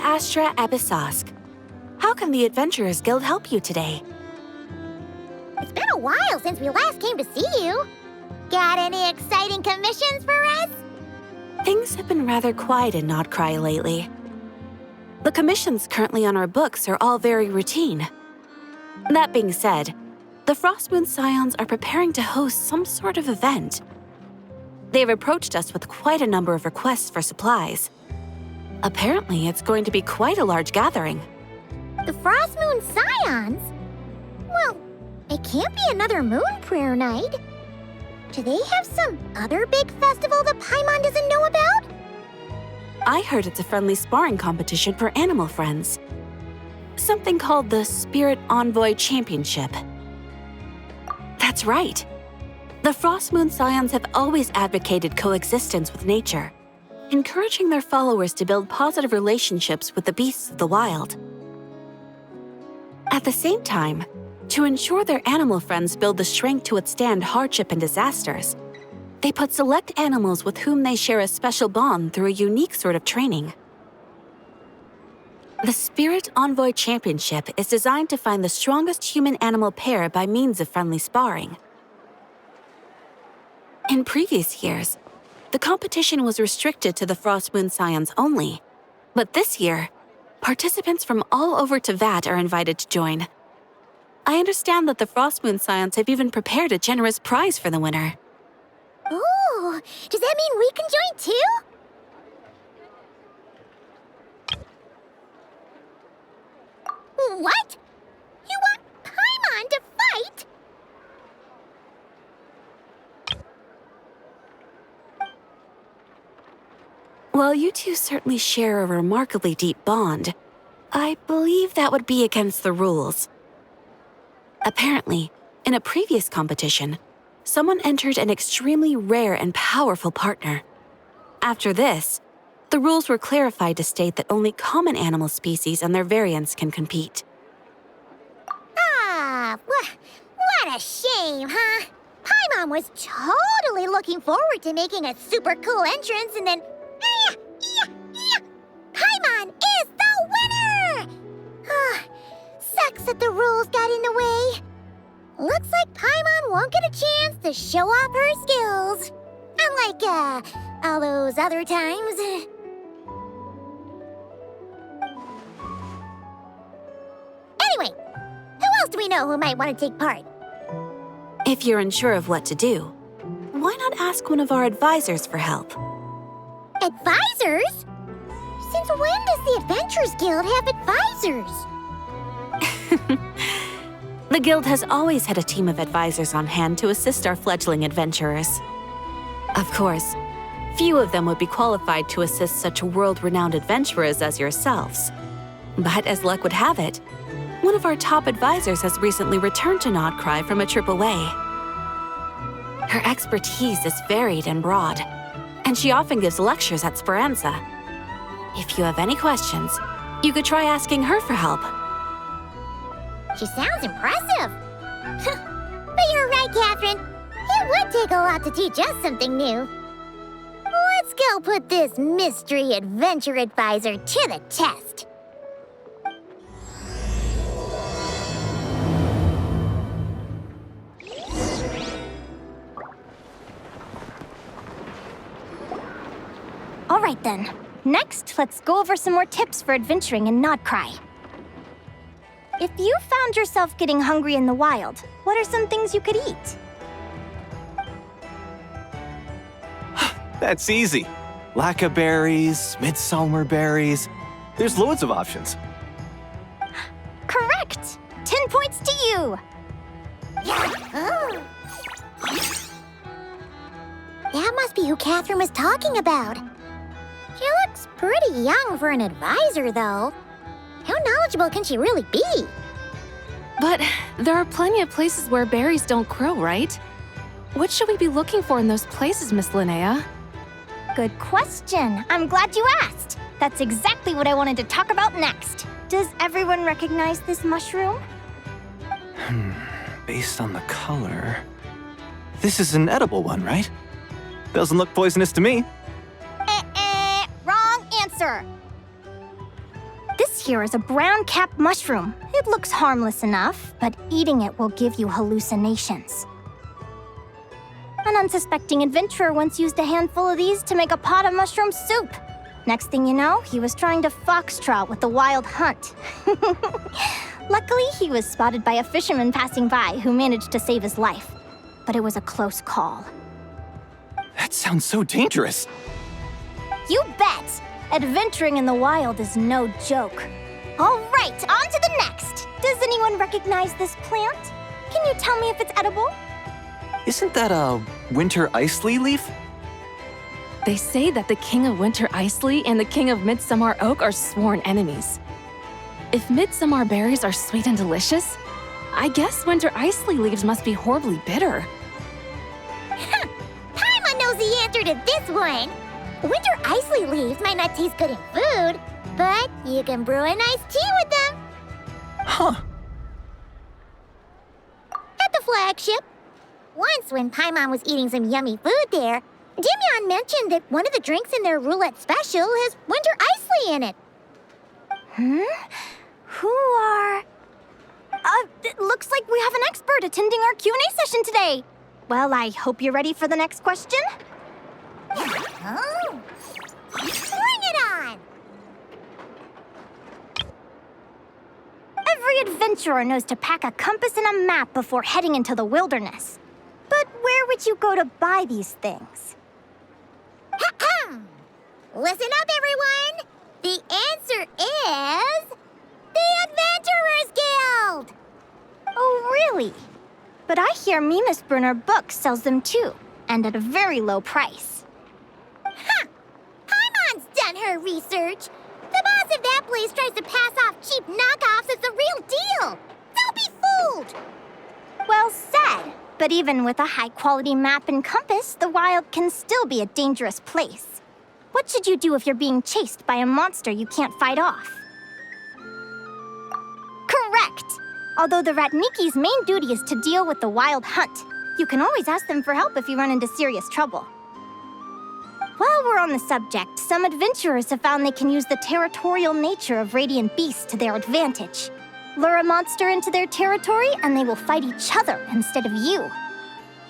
Astra Abyssosque. How can the Adventurers Guild help you today? It's been a while since we last came to see you. Got any exciting commissions for us? Things have been rather quiet in Nodcry lately. The commissions currently on our books are all very routine. That being said, the Frostmoon Scions are preparing to host some sort of event. They've approached us with quite a number of requests for supplies. Apparently, it's going to be quite a large gathering. The Frostmoon Scions? Well, it can't be another Moon Prayer Night. Do they have some other big festival that Paimon doesn't know about? I heard it's a friendly sparring competition for animal friends. Something called the Spirit Envoy Championship. That's right. The Frostmoon Scions have always advocated coexistence with nature, encouraging their followers to build positive relationships with the beasts of the wild. At the same time, to ensure their animal friends build the strength to withstand hardship and disasters, they put select animals with whom they share a special bond through a unique sort of training. The Spirit Envoy Championship is designed to find the strongest human-animal pair by means of friendly sparring. In previous years, the competition was restricted to the Frostmoon Scions only, but this year, participants from all over Teyvat are invited to join. I understand that the Frostmoon Scions have even prepared a generous prize for the winner. Ooh, does that mean we can join too? What? You want Paimon to fight? While you two certainly share a remarkably deep bond, I believe that would be against the rules. Apparently, in a previous competition, someone entered an extremely rare and powerful partner. After this, the rules were clarified to state that only common animal species and their variants can compete. Ah, what a shame, huh? Paimon was totally looking forward to making a super cool entrance and then... Paimon is the winner! Sucks that the rules got in the way. Looks like Paimon won't get a chance to show off her skills. Unlike, all those other times. Anyway, who else do we know who might want to take part? If you're unsure of what to do, why not ask one of our advisors for help? Advisors? Since when does the Adventurers Guild have advisors? The Guild has always had a team of advisors on hand to assist our fledgling adventurers. Of course, few of them would be qualified to assist such world-renowned adventurers as yourselves. But as luck would have it, one of our top advisors has recently returned to Nodcry from a trip away. Her expertise is varied and broad, and she often gives lectures at Speranza. If you have any questions, you could try asking her for help. She sounds impressive. But you're right, Catherine. It would take a lot to teach us something new. Let's go put this mystery adventure advisor to the test. All right then. Next, let's go over some more tips for adventuring in Nodcry. If you found yourself getting hungry in the wild, what are some things you could eat? That's easy. Lacca berries, midsummer berries. There's loads of options. Correct! 10 points to you! Oh. That must be who Catherine was talking about. She looks pretty young for an advisor, though. How knowledgeable can she really be? But there are plenty of places where berries don't grow, right? What should we be looking for in those places, Miss Linnea? Good question. I'm glad you asked. That's exactly what I wanted to talk about next. Does everyone recognize this mushroom? Based on the color... This is an edible one, right? Doesn't look poisonous to me. Wrong answer. This here is a brown-capped mushroom. It looks harmless enough, but eating it will give you hallucinations. An unsuspecting adventurer once used a handful of these to make a pot of mushroom soup. Next thing you know, he was trying to foxtrot with the wild hunt. Luckily, he was spotted by a fisherman passing by who managed to save his life. But it was a close call. That sounds so dangerous. You bet! Adventuring in the wild is no joke. All right, on to the next. Does anyone recognize this plant? Can you tell me if it's edible? Isn't that a winter ice leaf? They say that the King of Winter Icely and the King of Midsummer Oak are sworn enemies. If midsummer berries are sweet and delicious, I guess winter Icely leaves must be horribly bitter. Paimon knows the answer to this one. Winter Icely leaves might not taste good in food, but you can brew a nice tea with them. Huh. At the Flagship. Once when Paimon was eating some yummy food there, Dimyon mentioned that one of the drinks in their roulette special has winter Icely in it. Who are... it looks like we have an expert attending our Q&A session today. Well, I hope you're ready for the next question. Oh, bring it on! Every adventurer knows to pack a compass and a map before heading into the wilderness. But where would you go to buy these things? Listen up, everyone! The answer is... the Adventurers Guild! Oh, really? But I hear Mimas Brunner Books sells them too, and at a very low price. Ha! Paimon's done her research. The boss of that place tries to pass off cheap knockoffs as the real deal. Don't be fooled! Well said. But even with a high-quality map and compass, the wild can still be a dangerous place. What should you do if you're being chased by a monster you can't fight off? Correct! Although the Ratniki's main duty is to deal with the wild hunt, you can always ask them for help if you run into serious trouble. While we're on the subject, some adventurers have found they can use the territorial nature of radiant beasts to their advantage. Lure a monster into their territory, and they will fight each other instead of you.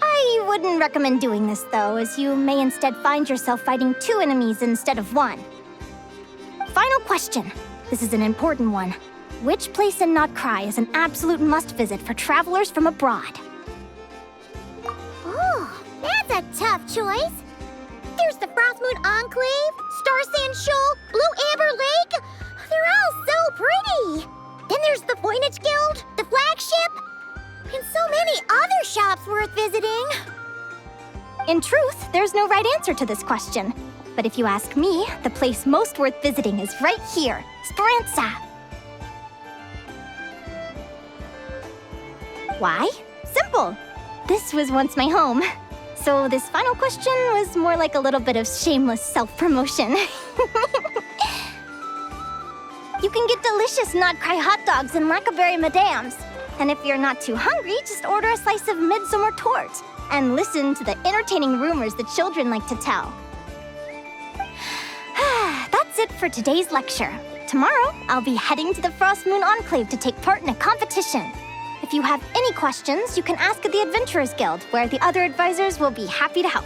I wouldn't recommend doing this, though, as you may instead find yourself fighting two enemies instead of one. Final question. This is an important one. Which place in Notcry is an absolute must-visit for travelers from abroad? Oh, that's a tough choice. There's the Frostmoon Enclave, Star Sand Shoal, Blue Amber Lake. They're all so pretty. Then there's the Voynich Guild, the Flagship, and so many other shops worth visiting. In truth, there's no right answer to this question. But if you ask me, the place most worth visiting is right here, Speranza. Why? Simple. This was once my home. So this final question was more like a little bit of shameless self-promotion. You can get delicious Notcry hot dogs and Lackaberry Madams. And if you're not too hungry, just order a slice of midsummer tort and listen to the entertaining rumors the children like to tell. That's it for today's lecture. Tomorrow, I'll be heading to the Frostmoon Enclave to take part in a competition. If you have any questions, you can ask at the Adventurers Guild, where the other advisors will be happy to help.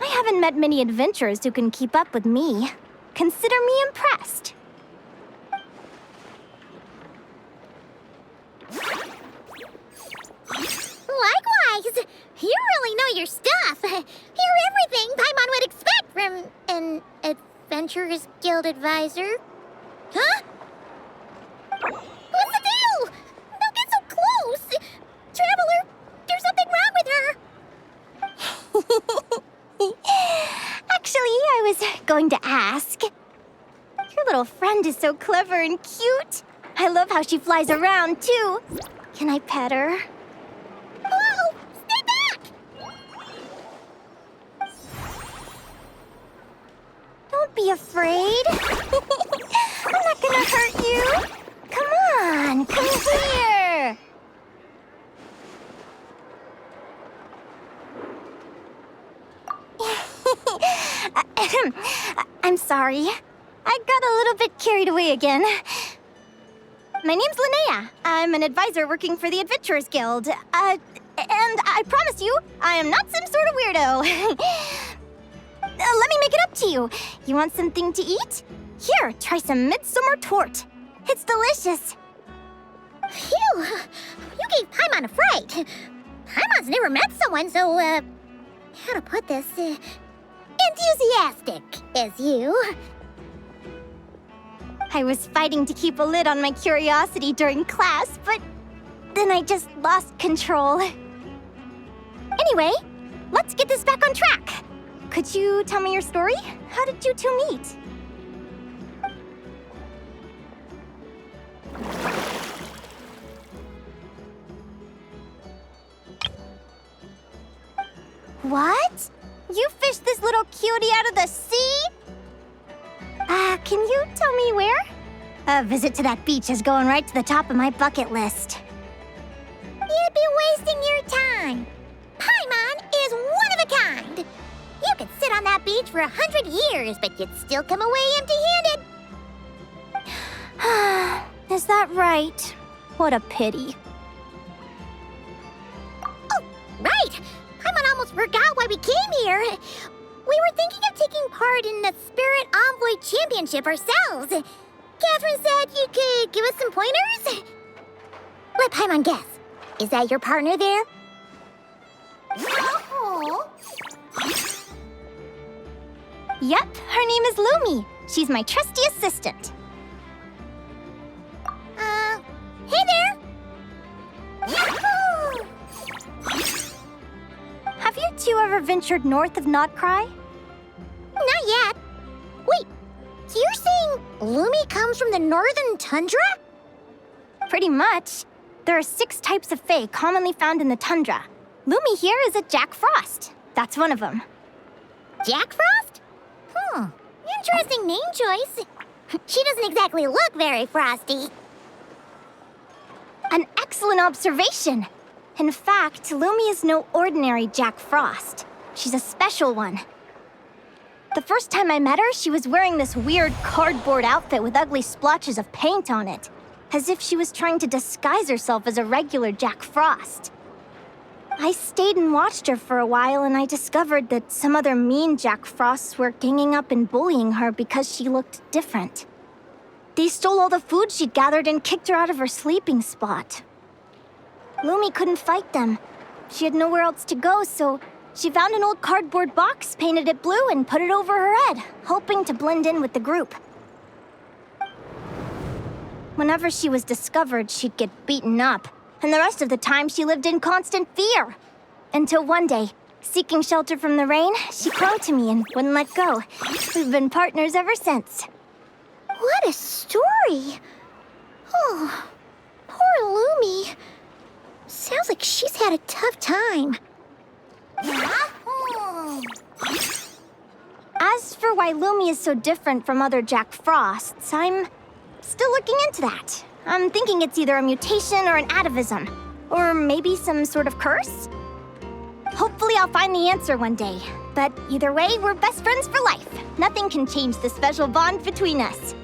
I haven't met many adventurers who can keep up with me. Consider me impressed. Likewise, you really know your stuff. You're everything Paimon would expect from an Adventurers Guild advisor. Huh? What's the deal? Don't get so close. Traveler, there's something wrong with her. Actually, I was going to ask. Your little friend is so clever and cute. I love how she flies around, too. Can I pet her? Whoa! Stay back! Don't be afraid. I'm not gonna hurt you. Come on, come here. sorry. I got a little bit carried away again. My name's Linnea. I'm an advisor working for the Adventurers Guild. And I promise you, I am not some sort of weirdo. Let me make it up to you. You want something to eat? Here, try some midsummer tort. It's delicious. Phew! You gave Paimon a fright. Paimon's never met someone so, how to put this, enthusiastic as you. I was fighting to keep a lid on my curiosity during class, but then I just lost control. Anyway, let's get this back on track. Could you tell me your story? How did you two meet? What? You fished this little cutie out of the sea? Can you tell me where? A visit to that beach is going right to the top of my bucket list. You'd be wasting your time. Paimon is one of a kind. You could sit on that beach for 100 years, but you'd still come away empty-handed. Is that right? What a pity. Oh, right. Paimon almost forgot why we came here. We were thinking of taking part in the Spirit Envoy Championship ourselves. Catherine said you could give us some pointers. Let Paimon guess. Is that your partner there? Yep, her name is Lumi. She's my trusty assistant. Hey there. Have you two ever ventured north of Notcry? Not yet. Wait, so you're saying Lumi comes from the northern tundra? Pretty much. There are 6 types of fae commonly found in the tundra. Lumi here is a Jack Frost. That's one of them. Jack Frost? Interesting name choice. She doesn't exactly look very frosty. An excellent observation. In fact, Lumi is no ordinary Jack Frost. She's a special one. The first time I met her, she was wearing this weird cardboard outfit with ugly splotches of paint on it, as if she was trying to disguise herself as a regular Jack Frost. I stayed and watched her for a while, and I discovered that some other mean Jack Frosts were ganging up and bullying her because she looked different. They stole all the food she'd gathered and kicked her out of her sleeping spot. Lumi couldn't fight them. She had nowhere else to go, so she found an old cardboard box, painted it blue, and put it over her head, hoping to blend in with the group. Whenever she was discovered, she'd get beaten up, and the rest of the time she lived in constant fear. Until one day, seeking shelter from the rain, she clung to me and wouldn't let go. We've been partners ever since. What a story. Oh, poor Lumi. Sounds like she's had a tough time. As for why Lumi is so different from other Jack Frosts, I'm still looking into that. I'm thinking it's either a mutation or an atavism. Or maybe some sort of curse? Hopefully I'll find the answer one day. But either way, we're best friends for life. Nothing can change the special bond between us.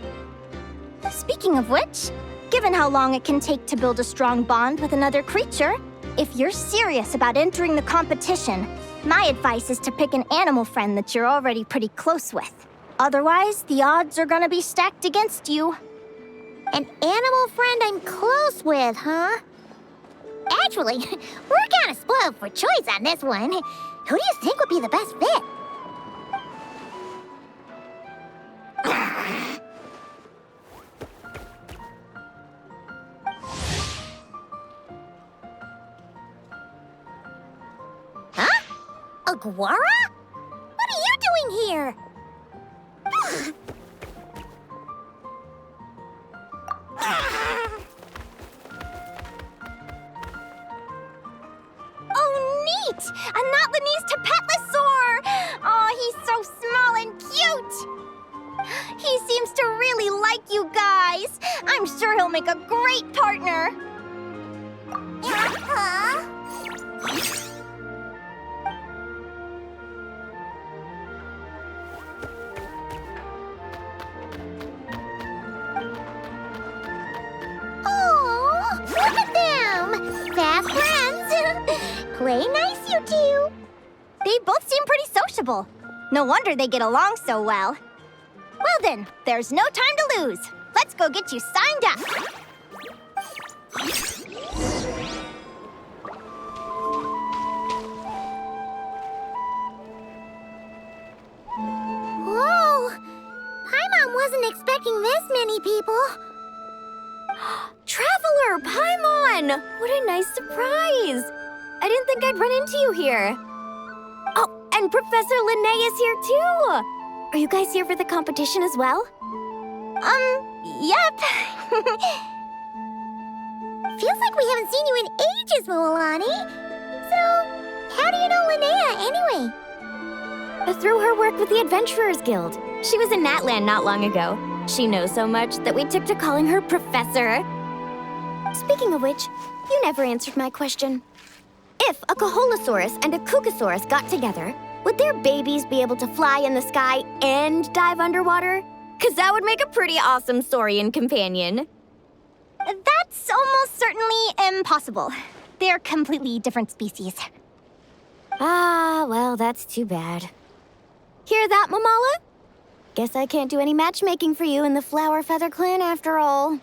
Speaking of which, given how long it can take to build a strong bond with another creature, if you're serious about entering the competition, my advice is to pick an animal friend that you're already pretty close with. Otherwise, the odds are gonna be stacked against you. An animal friend I'm close with, huh? Actually, we're kind of spoiled for choice on this one. Who do you think would be the best fit? Huh? Aguara? What are you doing here? Oh, neat! A Natlanese Tapetlosaur! Oh, he's so small and cute! He seems to really like you guys. I'm sure he'll make a great partner. way nice, you two. They both seem pretty sociable. No wonder they get along so well. Well then, there's no time to lose. Let's go get you signed up. Whoa! Paimon wasn't expecting this many people. Traveler, Paimon! What a nice surprise! I didn't think I'd run into you here. Oh, and Professor Linnea is here too! Are you guys here for the competition as well? Yep. Feels like we haven't seen you in ages, Mualani. So, how do you know Linnea anyway? Through her work with the Adventurers Guild. She was in Natlan not long ago. She knows so much that we took to calling her Professor. Speaking of which, you never answered my question. If a Kaholosaurus and a Kukasaurus got together, would their babies be able to fly in the sky and dive underwater? 'Cause that would make a pretty awesome Saurian companion. That's almost certainly impossible. They're completely different species. Ah, well, that's too bad. Hear that, Mamala? Guess I can't do any matchmaking for you in the Flower Feather Clan after all.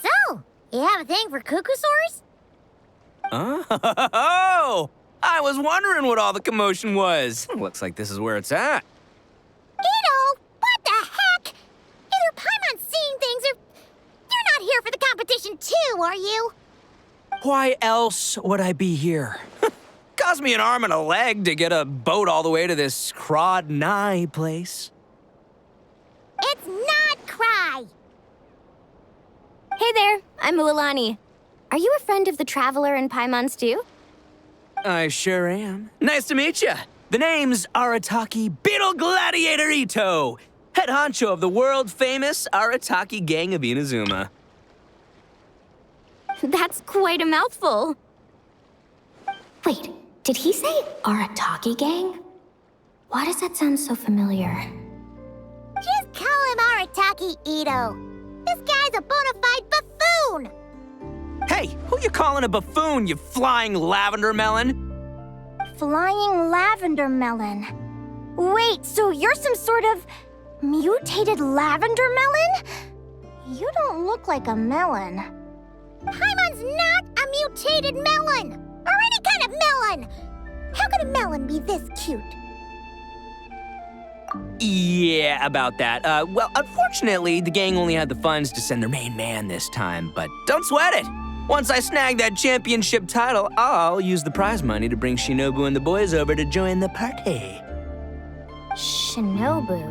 So, you have a thing for Kukusaurs? Oh! I was wondering what all the commotion was. Looks like this is where it's at. Itto, what the heck? Either Paimon's seeing things or you're not here for the competition too, are you? Why else would I be here? Cost me an arm and a leg to get a boat all the way to this Crawd-nigh place. It's not Cry. Hey there, I'm Mualani. Are you a friend of the Traveler and Paimon's too? I sure am. Nice to meet you. The name's Arataki Beetle Gladiator Itto, head honcho of the world-famous Arataki Gang of Inazuma. That's quite a mouthful. Wait, did he say Arataki Gang? Why does that sound so familiar? Just call him Arataki Itto. This guy's a bona fide buffoon. Hey, who you calling a buffoon, you flying lavender melon? Flying lavender melon. Wait, so you're some sort of mutated lavender melon? You don't look like a melon. Paimon's not a mutated melon, or any kind of melon. How could a melon be this cute? Yeah, about that. Well, unfortunately, the gang only had the funds to send their main man this time, but don't sweat it. Once I snag that championship title, I'll use the prize money to bring Shinobu and the boys over to join the party. Shinobu.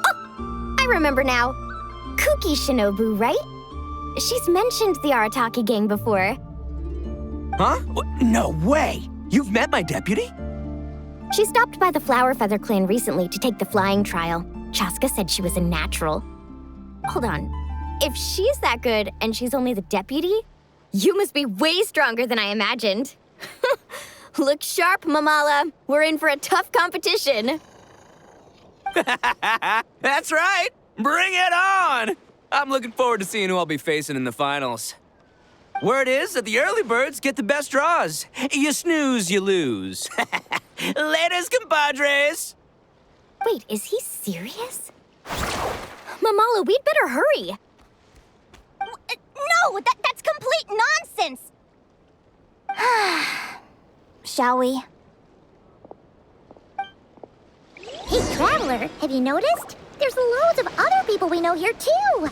Oh, I remember now. Kuki Shinobu, right? She's mentioned the Arataki Gang before. Huh? No way! You've met my deputy? She stopped by the Flower Feather Clan recently to take the flying trial. Chaska said she was a natural. Hold on. If she's that good and she's only the deputy, you must be way stronger than I imagined. Look sharp, Mamala. We're in for a tough competition. That's right! Bring it on! I'm looking forward to seeing who I'll be facing in the finals. Word is that the early birds get the best draws. You snooze, you lose. Laters, compadres! Wait, is he serious? Mamala, we'd better hurry. No, that's complete nonsense! Shall we? Hey, Traveler, have you noticed? There's loads of other people we know here, too.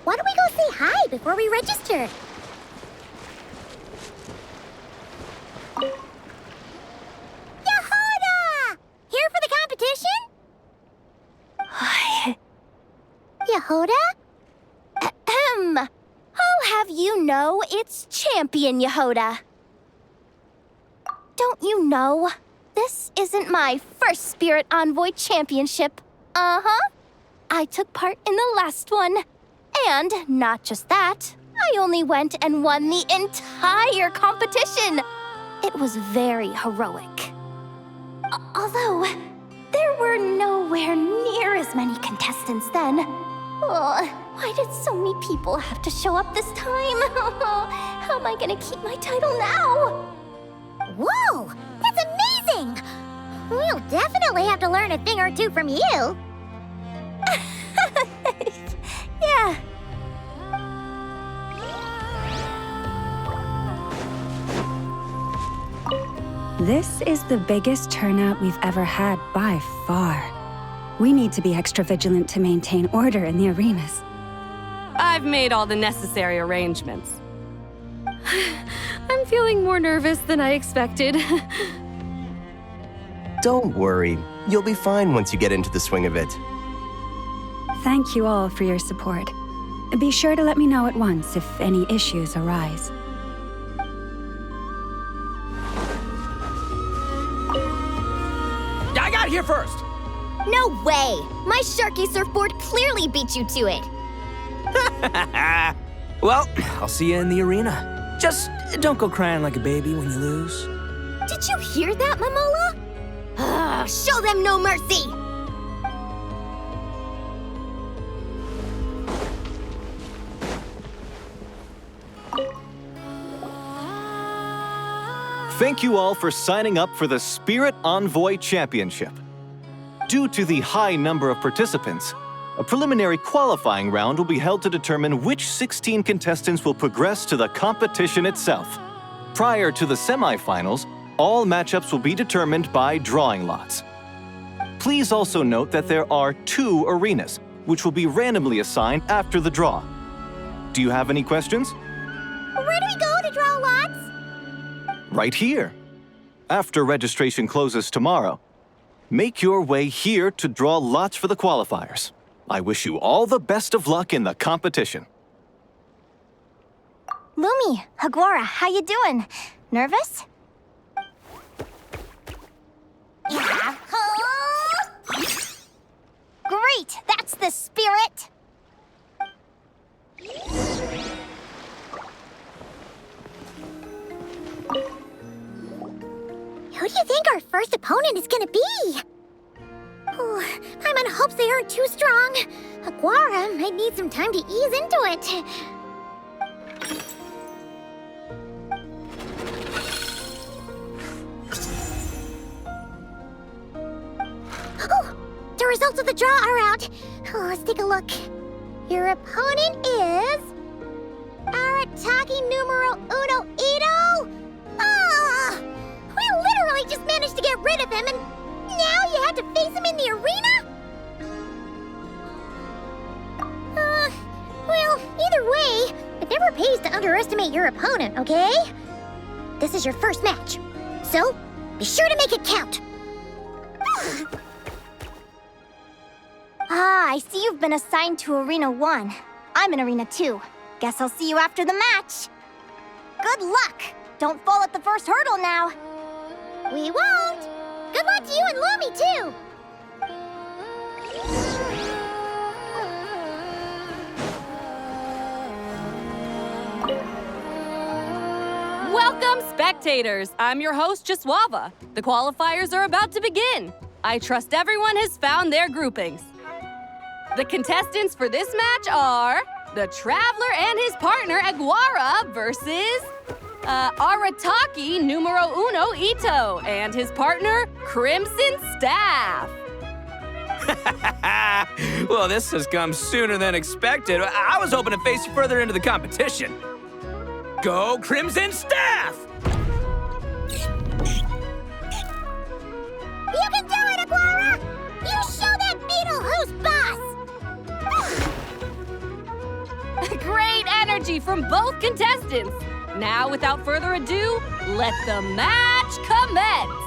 Why don't we go say hi before we register? Jahoda! Here for the competition? Jahoda? Ahem. I'll have you know it's Champion Jahoda. Don't you know? This isn't my first Spirit Envoy Championship. Uh-huh. I took part in the last one. And not just that, I only went and won the entire competition. It was very heroic. Although, there were nowhere near as many contestants then. Oh, why did so many people have to show up this time? How am I gonna keep my title now? Whoa! That's amazing! We'll definitely have to learn a thing or two from you. Yeah. This is the biggest turnout we've ever had by far. We need to be extra vigilant to maintain order in the arenas. I've made all the necessary arrangements. I'm feeling more nervous than I expected. Don't worry. You'll be fine once you get into the swing of it. Thank you all for your support. Be sure to let me know at once if any issues arise. I got here first! No way! My Sharky surfboard clearly beat you to it. Well, I'll see you in the arena. Just don't go crying like a baby when you lose. Did you hear that, Momola? Show them no mercy! Thank you all for signing up for the Spirit Envoy Championship. Due to the high number of participants, a preliminary qualifying round will be held to determine which 16 contestants will progress to the competition itself. Prior to the semifinals, all matchups will be determined by drawing lots. Please also note that there are 2 arenas, which will be randomly assigned after the draw. Do you have any questions? Where do we go to draw lots? Right here. After registration closes tomorrow, make your way here to draw lots for the qualifiers. I wish you all the best of luck in the competition. Lumi, Aguara, how you doing? Nervous? Yeah. Great, that's the spirit! Who do you think our first opponent is gonna be? Oh, I'm in hopes they aren't too strong. Aguara might need some time to ease into it. Oh, the results of the draw are out. Oh, let's take a look. Your opponent is... Arataki numero uno Itto? Ah! We literally just managed to get rid of him, and now you have to face him in the arena? Well, either way, it never pays to underestimate your opponent, okay? This is your first match, so be sure to make it count. I see you've been assigned to Arena 1. I'm in Arena 2. Guess I'll see you after the match. Good luck! Don't fall at the first hurdle now. We won't! Good luck to you and Lumi, too! Welcome, spectators! I'm your host, Jaswava. The qualifiers are about to begin. I trust everyone has found their groupings. The contestants for this match are the Traveler and his partner, Aguara, versus Arataki numero uno Itto and his partner, Crimson Staff. Well, this has come sooner than expected. I was hoping to face you further into the competition. Go Crimson Staff! You can do it, Aguara! You show that beetle who's boss! Great energy from both contestants. Now, without further ado, let the match commence.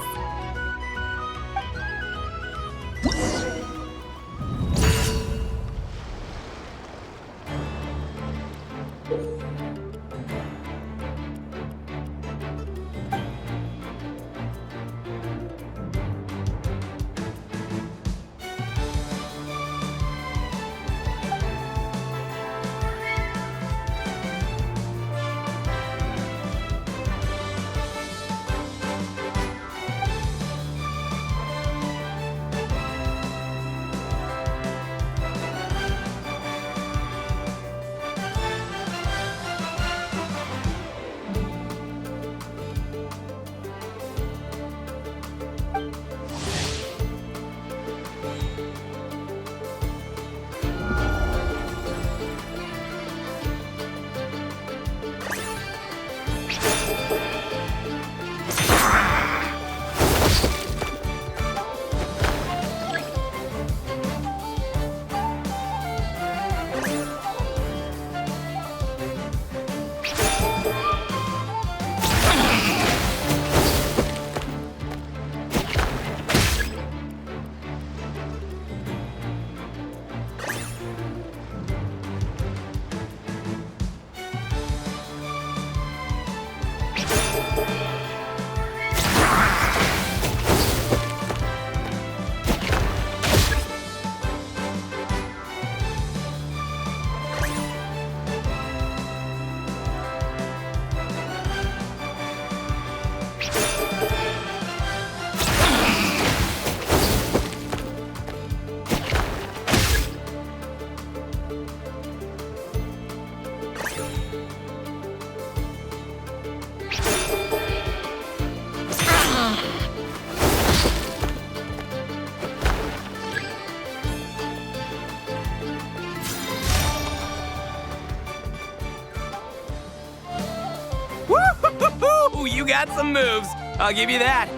got some moves, I'll give you that.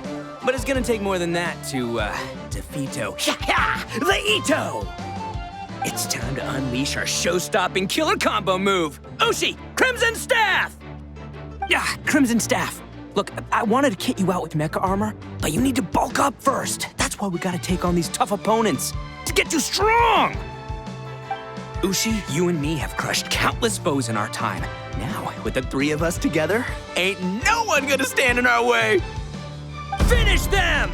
But it's gonna take more than that to defeat the Itto. It's time to unleash our show-stopping killer combo move. Ushi, Crimson Staff! Yeah, Crimson Staff. Look, I wanted to kit you out with mecha armor, but you need to bulk up first. That's why we gotta take on these tough opponents to get you strong. Ushi, you and me have crushed countless foes in our time. Now, with the three of us together, ain't no one gonna stand in our way. Finish them!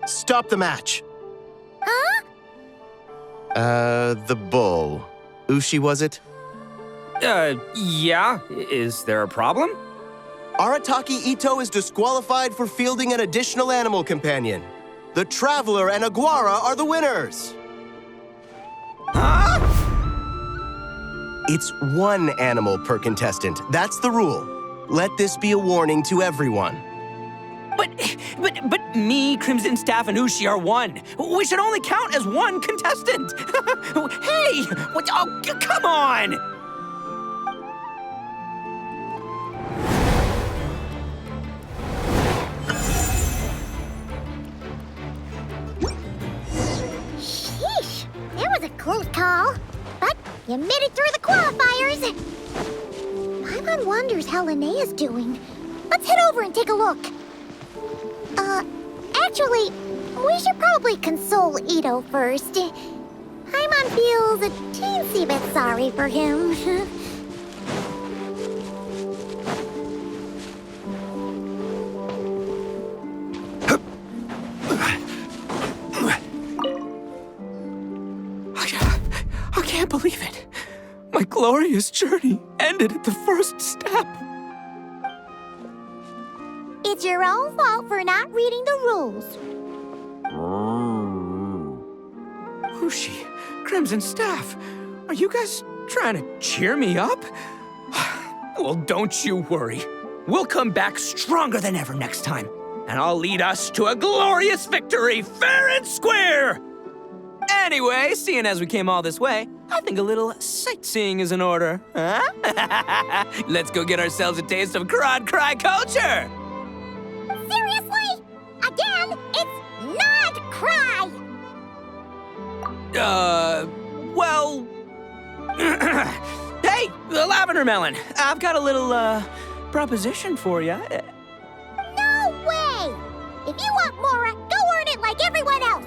Stop the match. Huh? The bull. Ushi, was it? Yeah. Is there a problem? Arataki Itto is disqualified for fielding an additional animal companion. The Traveler and Aguara are the winners. Huh? It's one animal per contestant. That's the rule. Let this be a warning to everyone. But me, Crimson Staff, and Ushi are one. We should only count as one contestant. Hey, what? Oh, come on! Sheesh, that was a close call. But you made it through the qualifiers. Paimon wonders how Linnea's doing. Let's head over and take a look. Actually, we should probably console Itto first. Paimon feels a teensy bit sorry for him. I can't believe it. My glorious journey ended at the first step. It's your own fault for not reading the rules. Ushi, Crimson Staff, are you guys trying to cheer me up? Well, don't you worry. We'll come back stronger than ever next time, and I'll lead us to a glorious victory fair and square! Anyway, seeing as we came all this way, I think a little sightseeing is in order, huh? Let's go get ourselves a taste of Crod Cry culture! Seriously? Again, it's not cry! Well... Hey, the Lavender Melon, I've got a little, proposition for you. No way! If you want Mora, go earn it like everyone else!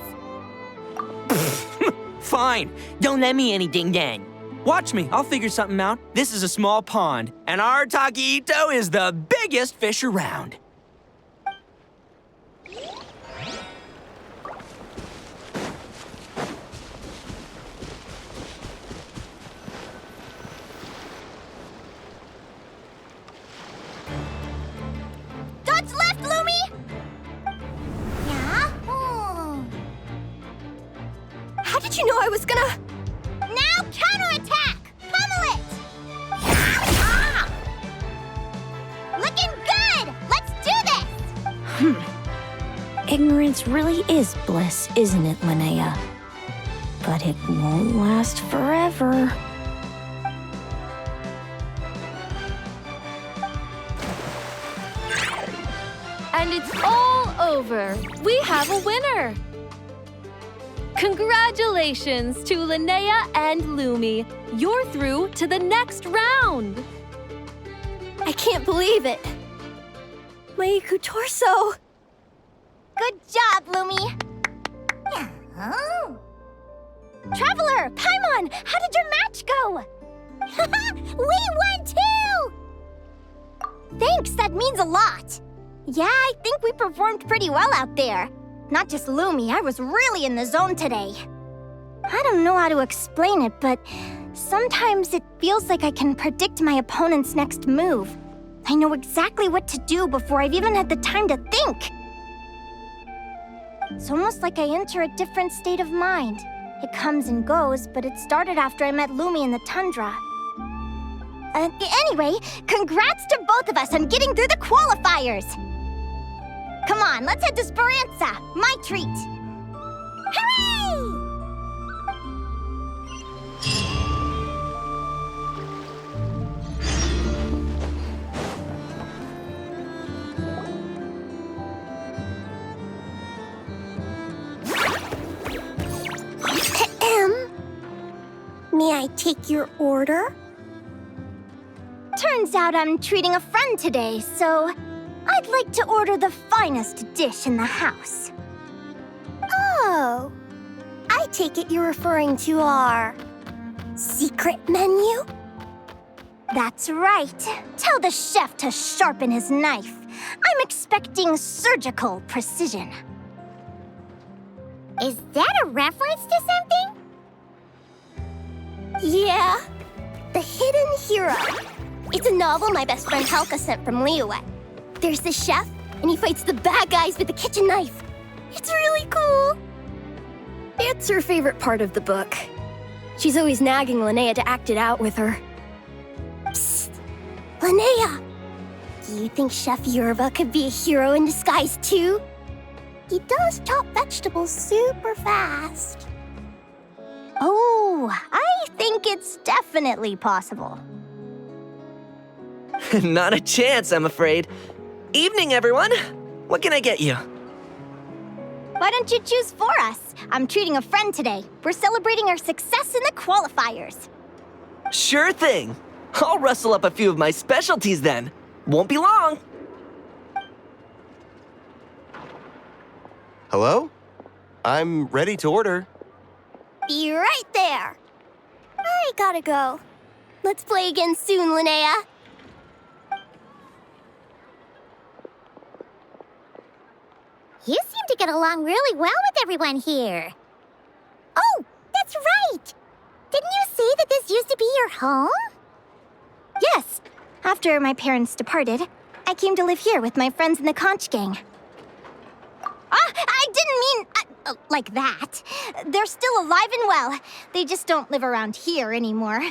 Fine, don't let me any ding-dang. Watch me, I'll figure something out. This is a small pond, and Arataki Itto is the biggest fish around. Dodge left, Lumi! Yeah? How did you know I was gonna... Now counterattack! Pummel it! Ah! Looking good! Let's do this! Ignorance really is bliss, isn't it, Linnea? But it won't last forever. And it's all over. We have a winner. Congratulations to Linnea and Lumi. You're through to the next round. I can't believe it. My Iku torso. Good job, Lumi! Oh. Traveler, Paimon, how did your match go? We won too! Thanks, that means a lot. Yeah, I think we performed pretty well out there. Not just Lumi, I was really in the zone today. I don't know how to explain it, but sometimes it feels like I can predict my opponent's next move. I know exactly what to do before I've even had the time to think. It's almost like I enter a different state of mind. It comes and goes, but it started after I met Lumi in the tundra. Anyway, congrats to both of us on getting through the qualifiers! Come on, let's head to Speranza, my treat! Hooray! May I take your order? Turns out I'm treating a friend today, so I'd like to order the finest dish in the house. Oh, I take it you're referring to our secret menu? That's right. Tell the chef to sharpen his knife. I'm expecting surgical precision. Is that a reference to something? Yeah, The Hidden Hero. It's a novel my best friend Halka sent from Liyue. There's the chef, and he fights the bad guys with a kitchen knife. It's really cool. It's her favorite part of the book. She's always nagging Linnea to act it out with her. Psst! Linnea! Do you think Chef Yerba could be a hero in disguise too? He does chop vegetables super fast. Oh, I think it's definitely possible. Not a chance, I'm afraid. Evening, everyone. What can I get you? Why don't you choose for us? I'm treating a friend today. We're celebrating our success in the qualifiers. Sure thing. I'll rustle up a few of my specialties then. Won't be long. Hello? I'm ready to order. Be right there. I gotta go. Let's play again soon, Linnea. You seem to get along really well with everyone here. Oh, that's right! Didn't you say that this used to be your home? Yes. After my parents departed, I came to live here with my friends in the conch gang. I didn't mean like that. They're still alive and well. They just don't live around here anymore.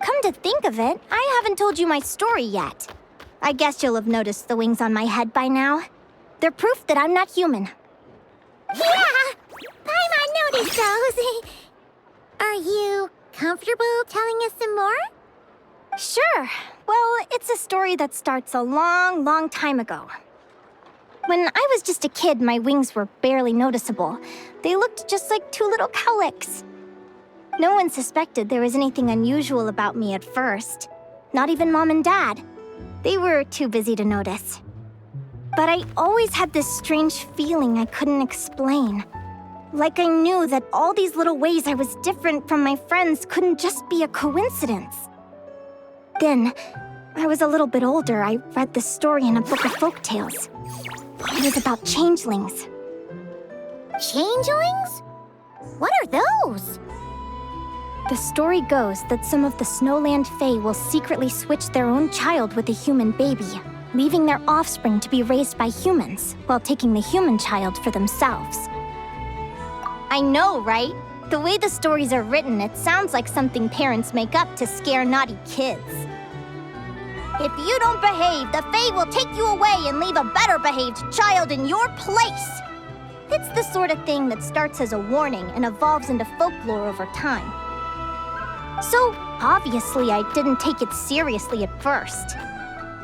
Come to think of it, I haven't told you my story yet. I guess you'll have noticed the wings on my head by now. They're proof that I'm not human. Yeah! Paimon noticed those. Are you comfortable telling us some more? Sure. Well, it's a story that starts a long, long time ago. When I was just a kid, my wings were barely noticeable. They looked just like two little cowlicks. No one suspected there was anything unusual about me at first. Not even Mom and Dad. They were too busy to notice. But I always had this strange feeling I couldn't explain. Like I knew that all these little ways I was different from my friends couldn't just be a coincidence. Then, I was a little bit older, I read this story in a book of folktales. It was about changelings. Changelings? What are those? The story goes that some of the Snowland Fae will secretly switch their own child with a human baby, leaving their offspring to be raised by humans, while taking the human child for themselves. I know, right? The way the stories are written, it sounds like something parents make up to scare naughty kids. If you don't behave, the Fae will take you away and leave a better-behaved child in your place. It's the sort of thing that starts as a warning and evolves into folklore over time. So, obviously, I didn't take it seriously at first.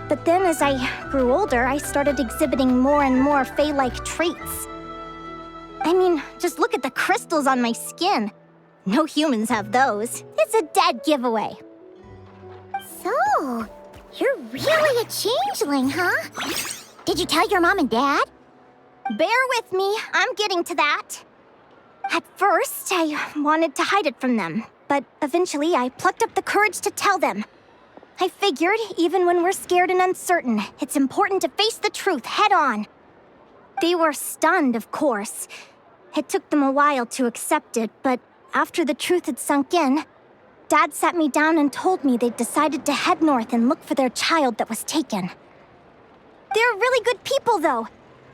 But then as I grew older, I started exhibiting more and more Fae-like traits. I mean, just look at the crystals on my skin. No humans have those. It's a dead giveaway. So, you're really a changeling, huh? Did you tell your mom and dad? Bear with me, I'm getting to that. At first, I wanted to hide it from them, but eventually I plucked up the courage to tell them. I figured, even when we're scared and uncertain, it's important to face the truth head on. They were stunned, of course. It took them a while to accept it, but after the truth had sunk in, Dad sat me down and told me they'd decided to head north and look for their child that was taken. They're really good people, though.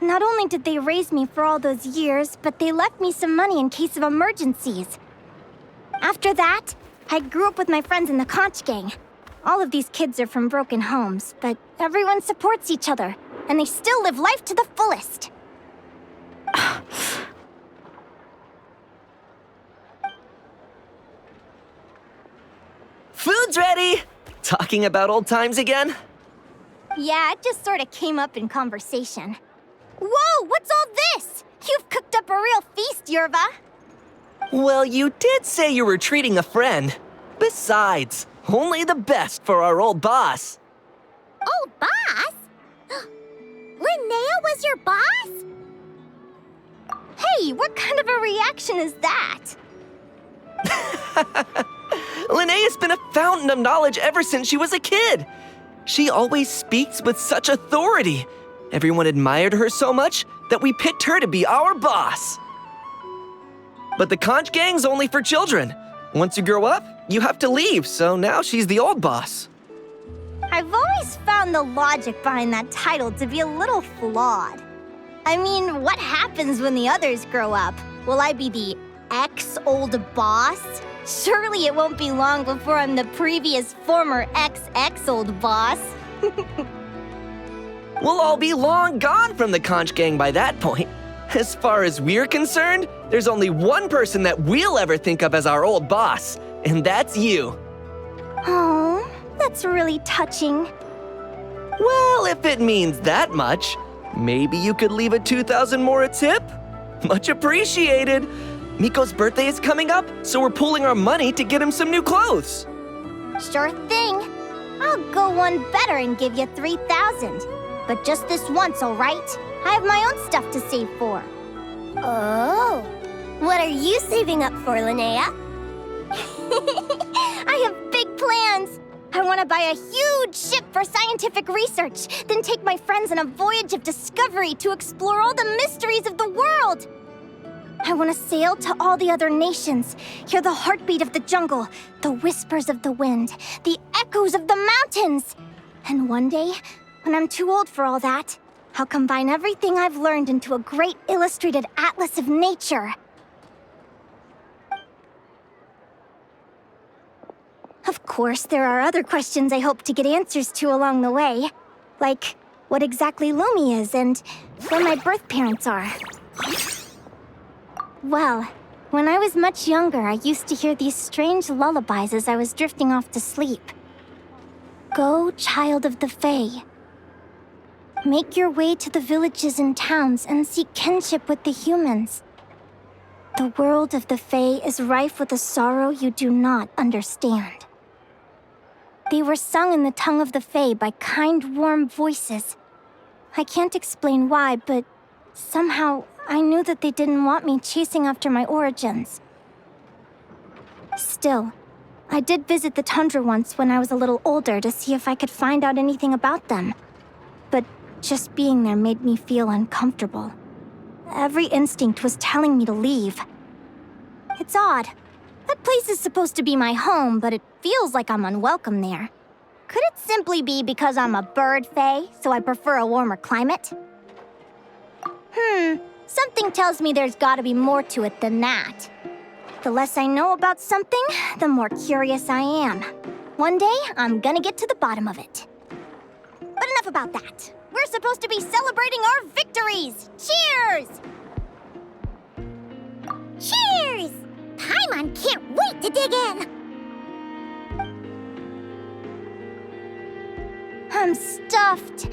Not only did they raise me for all those years, but they left me some money in case of emergencies. After that, I grew up with my friends in the conch gang. All of these kids are from broken homes, but everyone supports each other, and they still live life to the fullest. Food's ready! Talking about old times again? Yeah, it just sort of came up in conversation. Whoa, what's all this? You've cooked up a real feast, Yerva. Well, you did say you were treating a friend. Besides, only the best for our old boss. Old boss? Linnea was your boss? Hey, what kind of a reaction is that? Linnea's been a fountain of knowledge ever since she was a kid. She always speaks with such authority. Everyone admired her so much that we picked her to be our boss. But the conch gang's only for children. Once you grow up, you have to leave, so now she's the old boss. I've always found the logic behind that title to be a little flawed. I mean, what happens when the others grow up? Will I be the ex-old boss? Surely it won't be long before I'm the previous former ex-old boss. We'll all be long gone from the conch gang by that point. As far as we're concerned, there's only one person that we'll ever think of as our old boss, and that's you. Oh, that's really touching. Well, if it means that much, maybe you could leave a 2,000 more a tip? Much appreciated. Miko's birthday is coming up, so we're pooling our money to get him some new clothes. Sure thing. I'll go one better and give you 3,000. But just this once, all right? I have my own stuff to save for. Oh, what are you saving up for, Linnea? I have big plans. I want to buy a huge ship for scientific research, then take my friends on a voyage of discovery to explore all the mysteries of the world. I want to sail to all the other nations, hear the heartbeat of the jungle, the whispers of the wind, the echoes of the mountains. And one day, when I'm too old for all that, I'll combine everything I've learned into a great illustrated atlas of nature. Of course, there are other questions I hope to get answers to along the way. Like, what exactly Lumi is and where my birth parents are. Well, when I was much younger, I used to hear these strange lullabies as I was drifting off to sleep. Go, child of the Fae. Make your way to the villages and towns and seek kinship with the humans. The world of the Fae is rife with a sorrow you do not understand. They were sung in the tongue of the Fae by kind, warm voices. I can't explain why, but somehow I knew that they didn't want me chasing after my origins. Still, I did visit the tundra once when I was a little older to see if I could find out anything about them. But just being there made me feel uncomfortable. Every instinct was telling me to leave. It's odd. That place is supposed to be my home, but it feels like I'm unwelcome there. Could it simply be because I'm a bird fae, so I prefer a warmer climate? Something tells me there's gotta be more to it than that. The less I know about something, the more curious I am. One day, I'm gonna get to the bottom of it. But enough about that. We're supposed to be celebrating our victories! Cheers! Cheers! Paimon can't wait to dig in! I'm stuffed.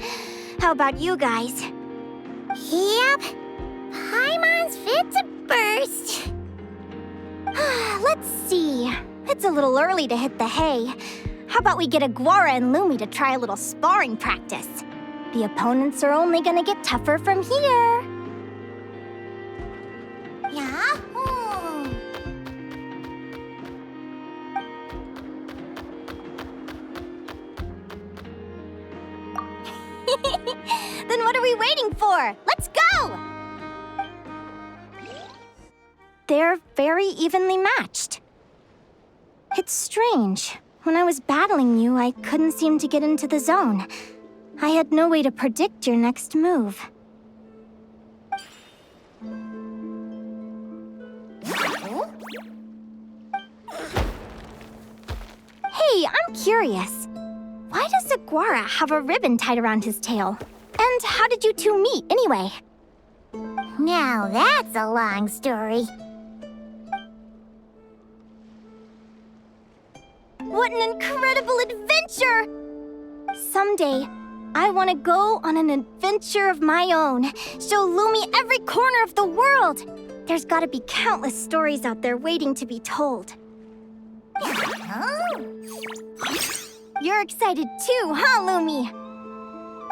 How about you guys? Yep. Paimon's fit to burst. Let's see. It's a little early to hit the hay. How about we get Aguara and Lumi to try a little sparring practice? The opponents are only gonna get tougher from here. Yahoo! Then what are we waiting for? Let's go! They're very evenly matched. It's strange. When I was battling you, I couldn't seem to get into the zone. I had no way to predict your next move. Hey, I'm curious. Why does Aguara have a ribbon tied around his tail? And how did you two meet, anyway? Now that's a long story. What an incredible adventure! Someday, I want to go on an adventure of my own. Show Lumi every corner of the world. There's got to be countless stories out there waiting to be told. You're excited too, huh, Lumi?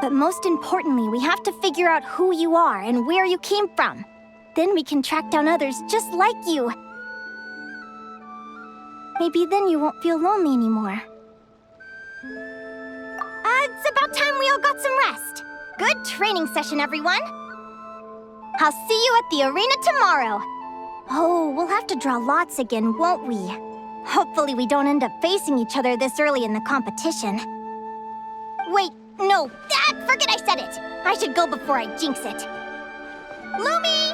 But most importantly, we have to figure out who you are and where you came from. Then we can track down others just like you. Maybe then you won't feel lonely anymore. It's about time we all got some rest. Good training session, everyone. I'll see you at the arena tomorrow. Oh, we'll have to draw lots again, won't we? Hopefully we don't end up facing each other this early in the competition. Wait, no. Forget I said it. I should go before I jinx it. Lumi!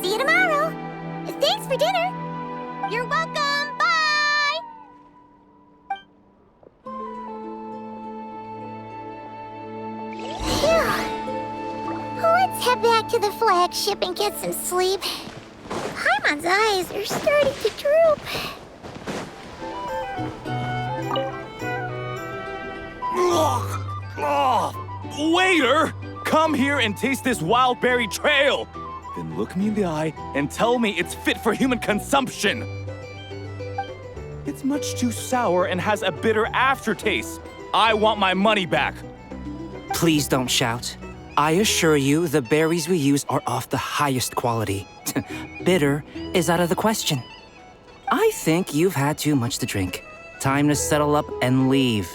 See you tomorrow. Thanks for dinner. You're welcome. Bye! Phew. Let's head back to the flagship and get some sleep. Paimon's eyes are starting to droop. Waiter! Come here and taste this wild berry trail! Then look me in the eye and tell me it's fit for human consumption! It's much too sour and has a bitter aftertaste. I want my money back. Please don't shout. I assure you the berries we use are of the highest quality. Bitter is out of the question. I think you've had too much to drink. Time to settle up and leave.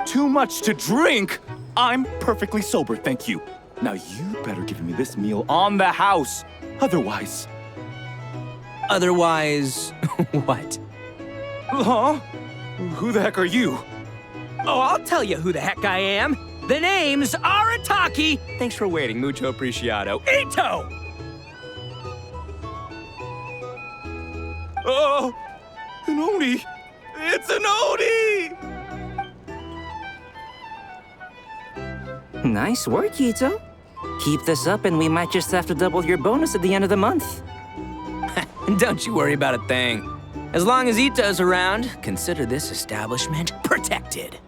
Too much to drink? I'm perfectly sober, thank you. Now you better give me this meal on the house. Otherwise... Otherwise, what? Huh? Who the heck are you? Oh, I'll tell you who the heck I am. The name's Arataki. Thanks for waiting, mucho apreciado. Itto! Oh, an Oni! It's an Oni! Nice work, Itto. Keep this up and we might just have to double your bonus at the end of the month. Don't you worry about a thing. As long as Itto's around, consider this establishment protected.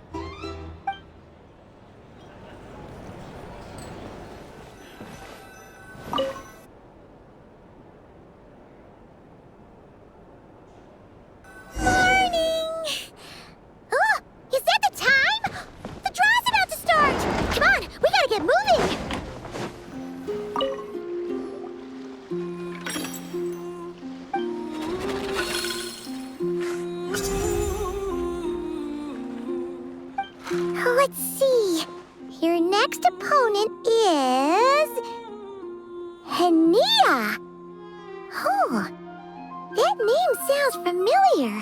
Let's see. Your next opponent is... Linnea. Oh, that name sounds familiar.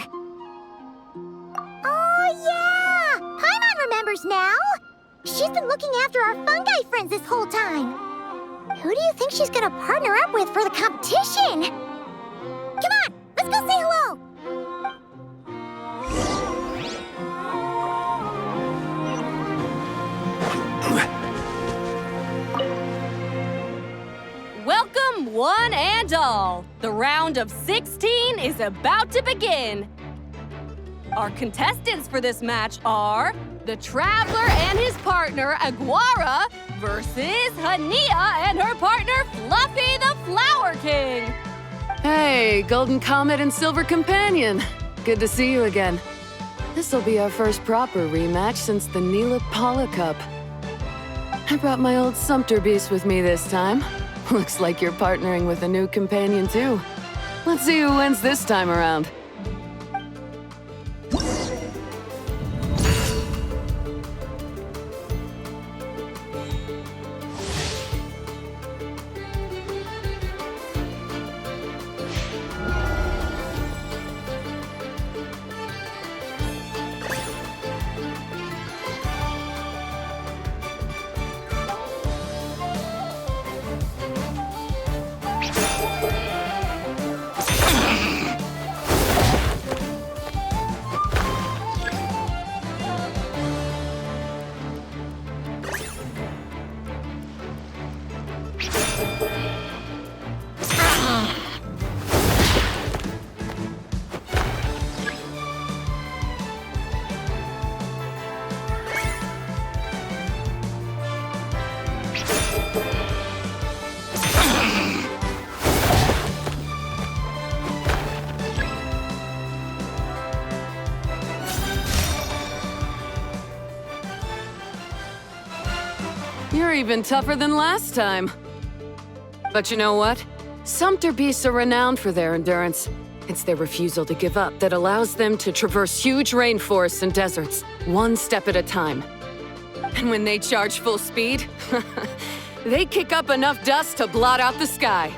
Oh, yeah! Paimon remembers now. She's been looking after our fungi friends this whole time. Who do you think she's gonna partner up with for the competition? Come on, let's go say hello. Welcome, one and all. The round of 16 is about to begin. Our contestants for this match are the Traveler and his partner, Aguara, versus Linnea and her partner, Fluffy the Flower King. Hey, Golden Comet and Silver Companion. Good to see you again. This'll be our first proper rematch since the Neela Cup. I brought my old Sumpter Beast with me this time. Looks like you're partnering with a new companion, too. Let's see who wins this time around. You're even tougher than last time. But you know what? Sumpter beasts are renowned for their endurance. It's their refusal to give up that allows them to traverse huge rainforests and deserts, one step at a time. And when they charge full speed, they kick up enough dust to blot out the sky.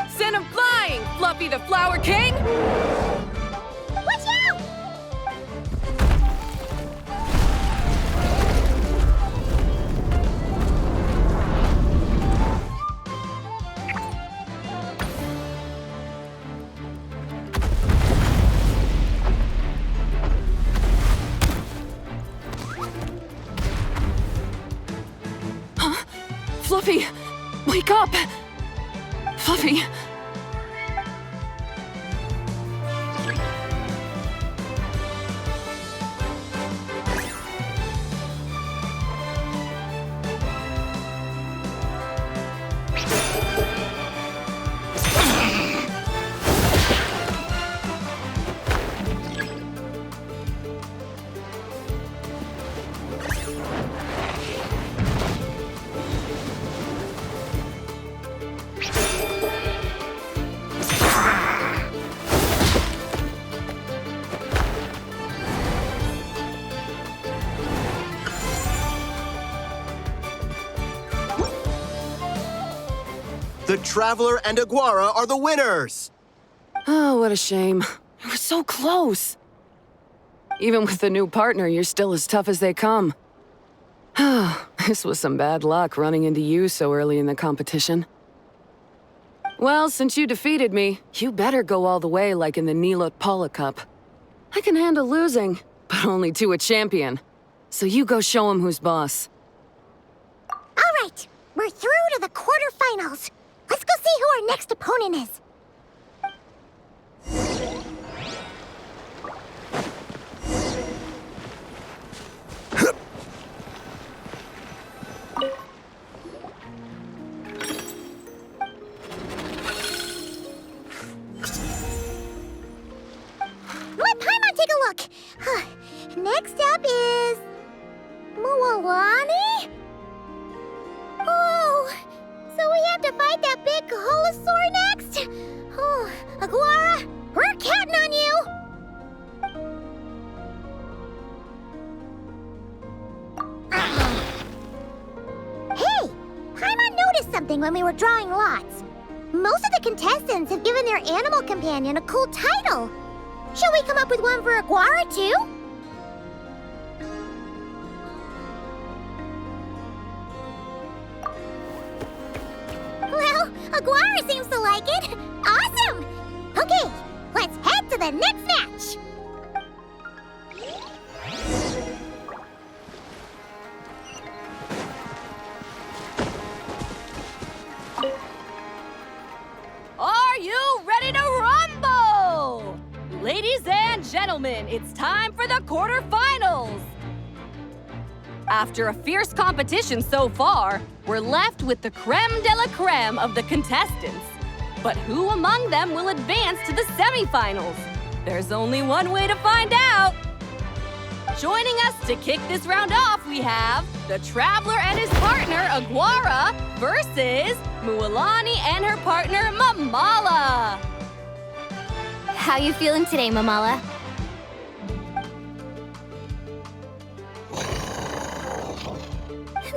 Send 'em flying, Fluffy the Flower King! Watch out! Fluffy, wake up! Fluffy! The Traveler and Aguara are the winners! Oh, what a shame. You were so close. Even with the new partner, you're still as tough as they come. This was some bad luck running into you so early in the competition. Well, since you defeated me, you better go all the way like in the Natlan Cup. I can handle losing, but only to a champion. So you go show him who's boss. All right, we're through to the quarterfinals. Let's go see who our next opponent is. Let Paimon take a look. Next up is... Mualani? Oh, so we have to fight that big holosaur next? Oh, Aguara, we're counting on you! Hey, Paimon noticed something when we were drawing lots. Most of the contestants have given their animal companion a cool title. Shall we come up with one for Aguara, too? Well, Aguara seems to like it. Awesome! Okay, let's head to the next match. Are you ready to rumble? Ladies and gentlemen, it's time for the quarterfinals. After a fierce competition so far, we're left with the creme de la creme of the contestants. But who among them will advance to the semifinals? There's only one way to find out. Joining us to kick this round off, we have the Traveler and his partner, Aguara, versus Mualani and her partner, Mamala. How you feeling today, Mamala?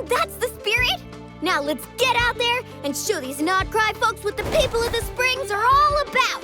That's the spirit! Now let's get out there and show these not-cry folks what the people of the Springs are all about!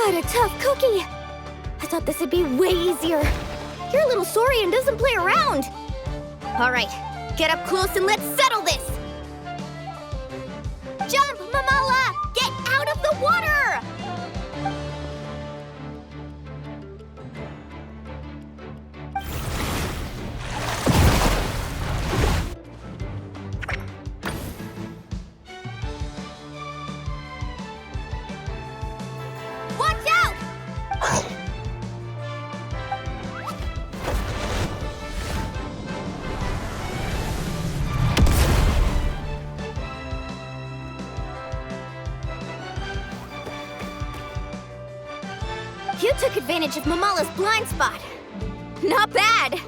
What a tough cookie! I thought this would be way easier. Your little Saurian doesn't play around. All right, get up close and let's settle this. Jump, Mamala! Get out of the water! Watch out! You took advantage of Mamala's blind spot. Not bad.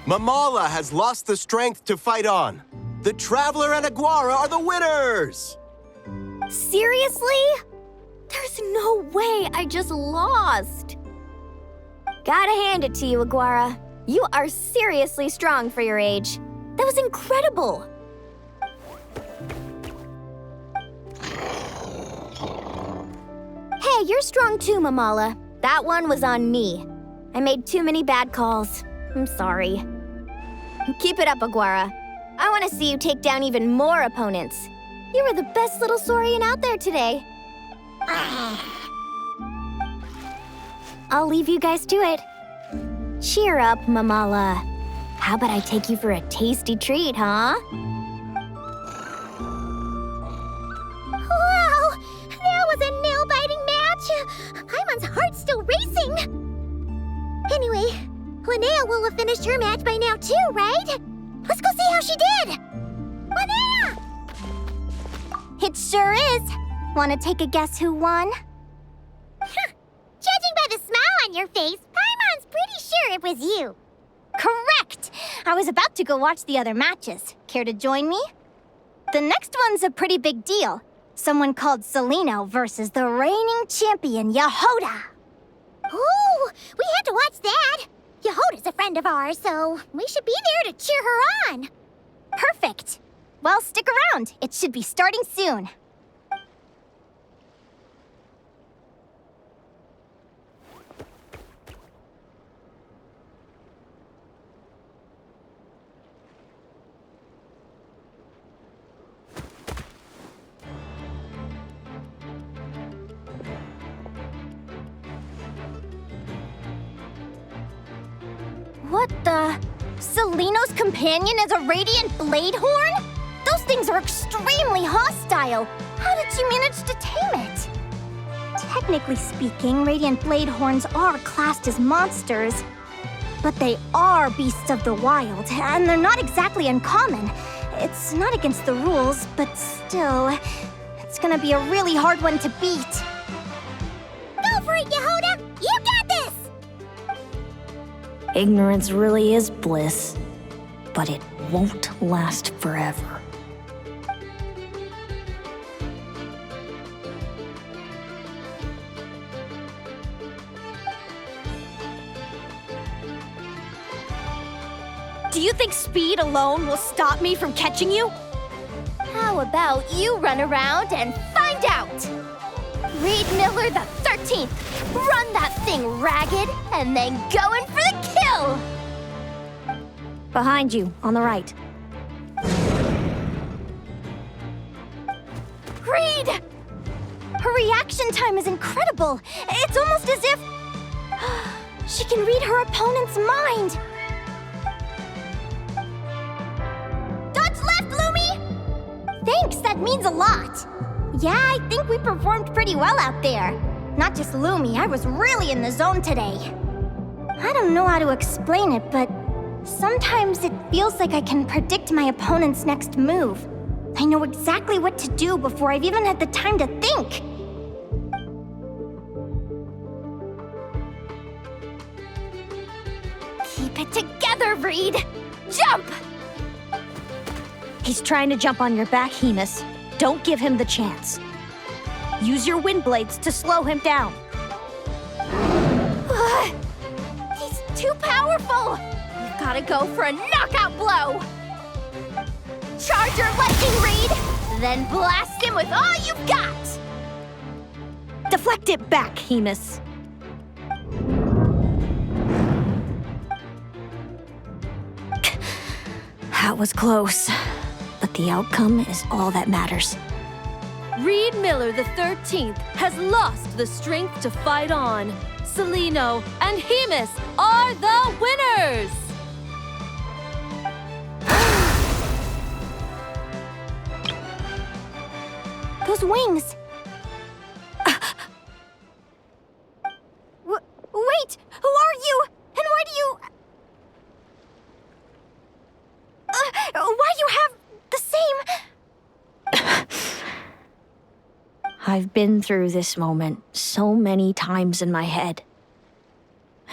Mamala has lost the strength to fight on. The Traveler and Aguara are the winners! Seriously? There's no way I just lost. Gotta hand it to you, Aguara. You are seriously strong for your age. That was incredible. Hey, you're strong too, Mamala. That one was on me. I made too many bad calls. I'm sorry. Keep it up, Aguara. I want to see you take down even more opponents. You were the best little Saurian out there today. I'll leave you guys to it. Cheer up, Mamala. How about I take you for a tasty treat, huh? Wow! That was a nail-biting match! Paimon's heart's still racing! Anyway, Linnea will have finished her match by now too, right? Let's go see how she did! Linnea! It sure is. Want to take a guess who won? Judging by the smile on your face, Paimon's pretty sure it was you. Correct! I was about to go watch the other matches. Care to join me? The next one's a pretty big deal. Someone called Celaeno versus the reigning champion, Jahoda. Ooh, we had to watch that. Jahoda's a friend of ours, so we should be there to cheer her on. Perfect. Well, stick around. It should be starting soon. What the? Celaeno's companion is a radiant blade horn? Those things are extremely hostile. How did you manage to tame it? Technically speaking, radiant blade horns are classed as monsters. But they are beasts of the wild, and they're not exactly uncommon. It's not against the rules, but still, it's gonna be a really hard one to beat. Go for it, Jahoda! You got this! Ignorance really is bliss, but it won't last forever. Do you think speed alone will stop me from catching you? How about you run around and find out? Reed Miller the 13th, run that thing ragged, and then go in for the kill! Behind you, on the right. Reed! Her reaction time is incredible. It's almost as if she can read her opponent's mind. Dodge left, Lumi! Thanks, that means a lot. Yeah, I think we performed pretty well out there. Not just Lumi, I was really in the zone today. I don't know how to explain it, but sometimes it feels like I can predict my opponent's next move. I know exactly what to do before I've even had the time to think. Keep it together, Reed! Jump! He's trying to jump on your back, Hemus. Don't give him the chance. Use your wind blades to slow him down. He's too powerful! You've gotta go for a knockout blow! Charge your lightning, Reed! Then blast him with all you've got! Deflect it back, Hemus. That was close, but the outcome is all that matters. Reed Miller the 13th has lost the strength to fight on. Celaeno and Hemus are the winners! Those wings! Wait! Who are you? And why do you... why do you have the same... I've been through this moment so many times in my head.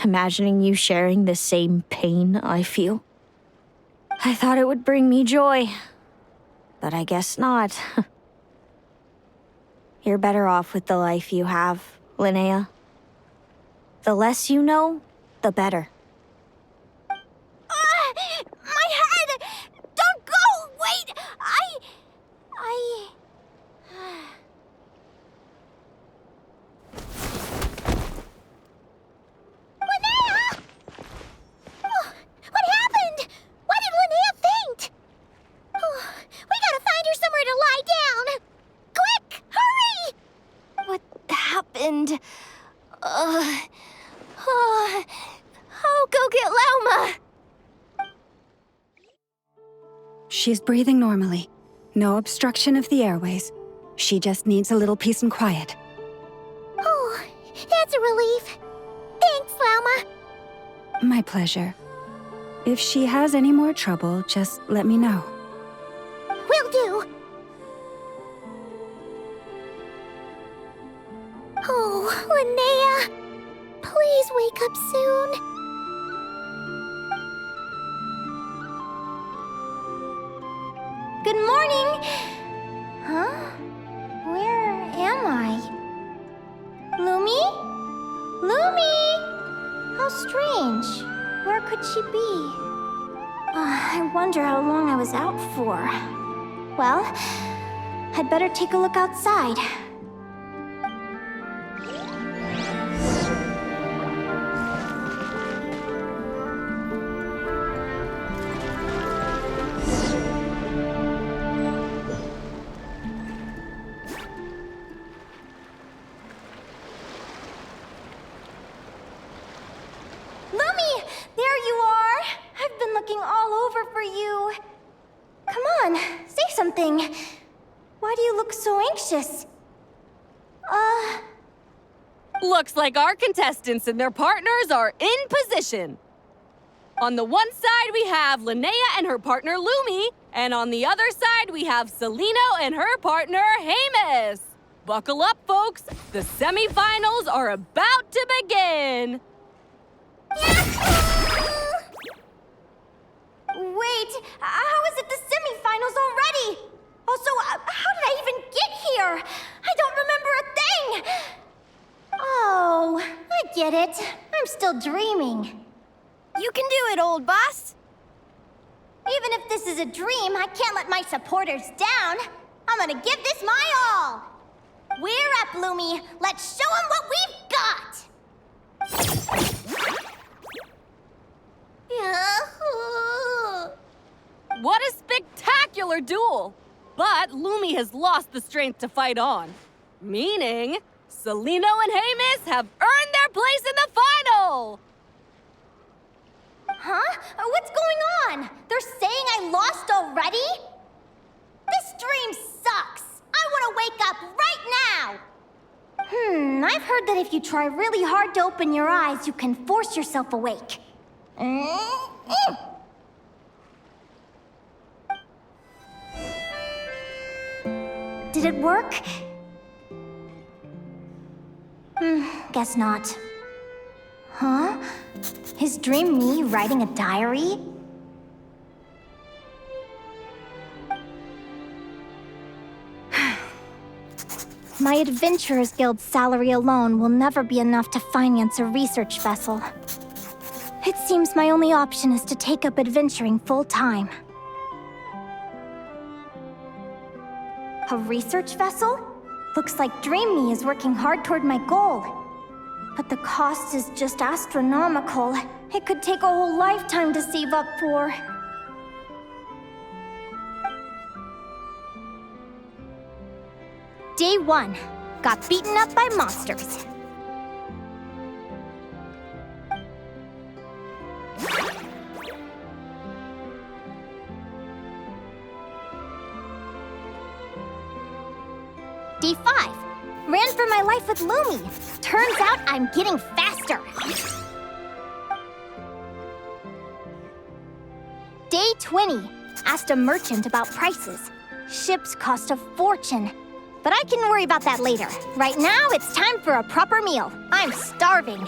Imagining you sharing the same pain I feel. I thought it would bring me joy, but I guess not. You're better off with the life you have, Linnea. The less you know, the better. My head! Don't go! Wait! Linnea! Oh, what happened? Why did Linnea faint? Oh, we gotta find her somewhere to lie down! Quick! Hurry! What happened? I'll go get Lauma! She's breathing normally. No obstruction of the airways. She just needs a little peace and quiet. Oh, that's a relief. Thanks, Lauma. My pleasure. If she has any more trouble, just let me know. Will do. Oh, Linnea. Please wake up soon. Good morning! Huh? Where am I? Lumi? Lumi! How strange. Where could she be? I wonder how long I was out for. Well, I'd better take a look outside. Why do you look so anxious? Looks like our contestants and their partners are in position. On the one side, we have Linnea and her partner Lumi, and on the other side, we have Celaeno and her partner Hemus. Buckle up, folks. The semifinals are about to begin. Wait, how is it the semifinals already? Also, how did I even get here? I don't remember a thing! Oh, I get it. I'm still dreaming. You can do it, old boss! Even if this is a dream, I can't let my supporters down. I'm gonna give this my all. We're up, Lumi. Let's show them what we've got! What a spectacular duel! But Lumi has lost the strength to fight on. Meaning, Celaeno and Hemus have earned their place in the final! Huh? What's going on? They're saying I lost already? This dream sucks! I want to wake up right now! I've heard that if you try really hard to open your eyes, you can force yourself awake. Did it work? Guess not. Huh? Is Dream me writing a diary? My Adventurers Guild salary alone will never be enough to finance a research vessel. It seems my only option is to take up adventuring full-time. A research vessel? Looks like Dream Me is working hard toward my goal. But the cost is just astronomical. It could take a whole lifetime to save up for. Day 1. Got beaten up by monsters. Day 5. Ran for my life with Lumi. Turns out I'm getting faster. Day 20. Asked a merchant about prices. Ships cost a fortune. But I can worry about that later. Right now, it's time for a proper meal. I'm starving.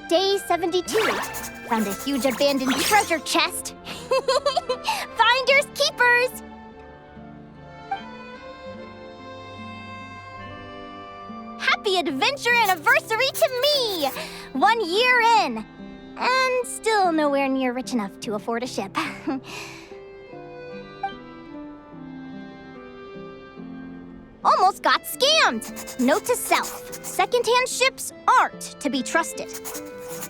Day 72. Found a huge abandoned treasure chest. Finders keepers! Happy adventure anniversary to me! 1 year in. And still nowhere near rich enough to afford a ship. Almost got scammed! Note to self, secondhand ships aren't to be trusted.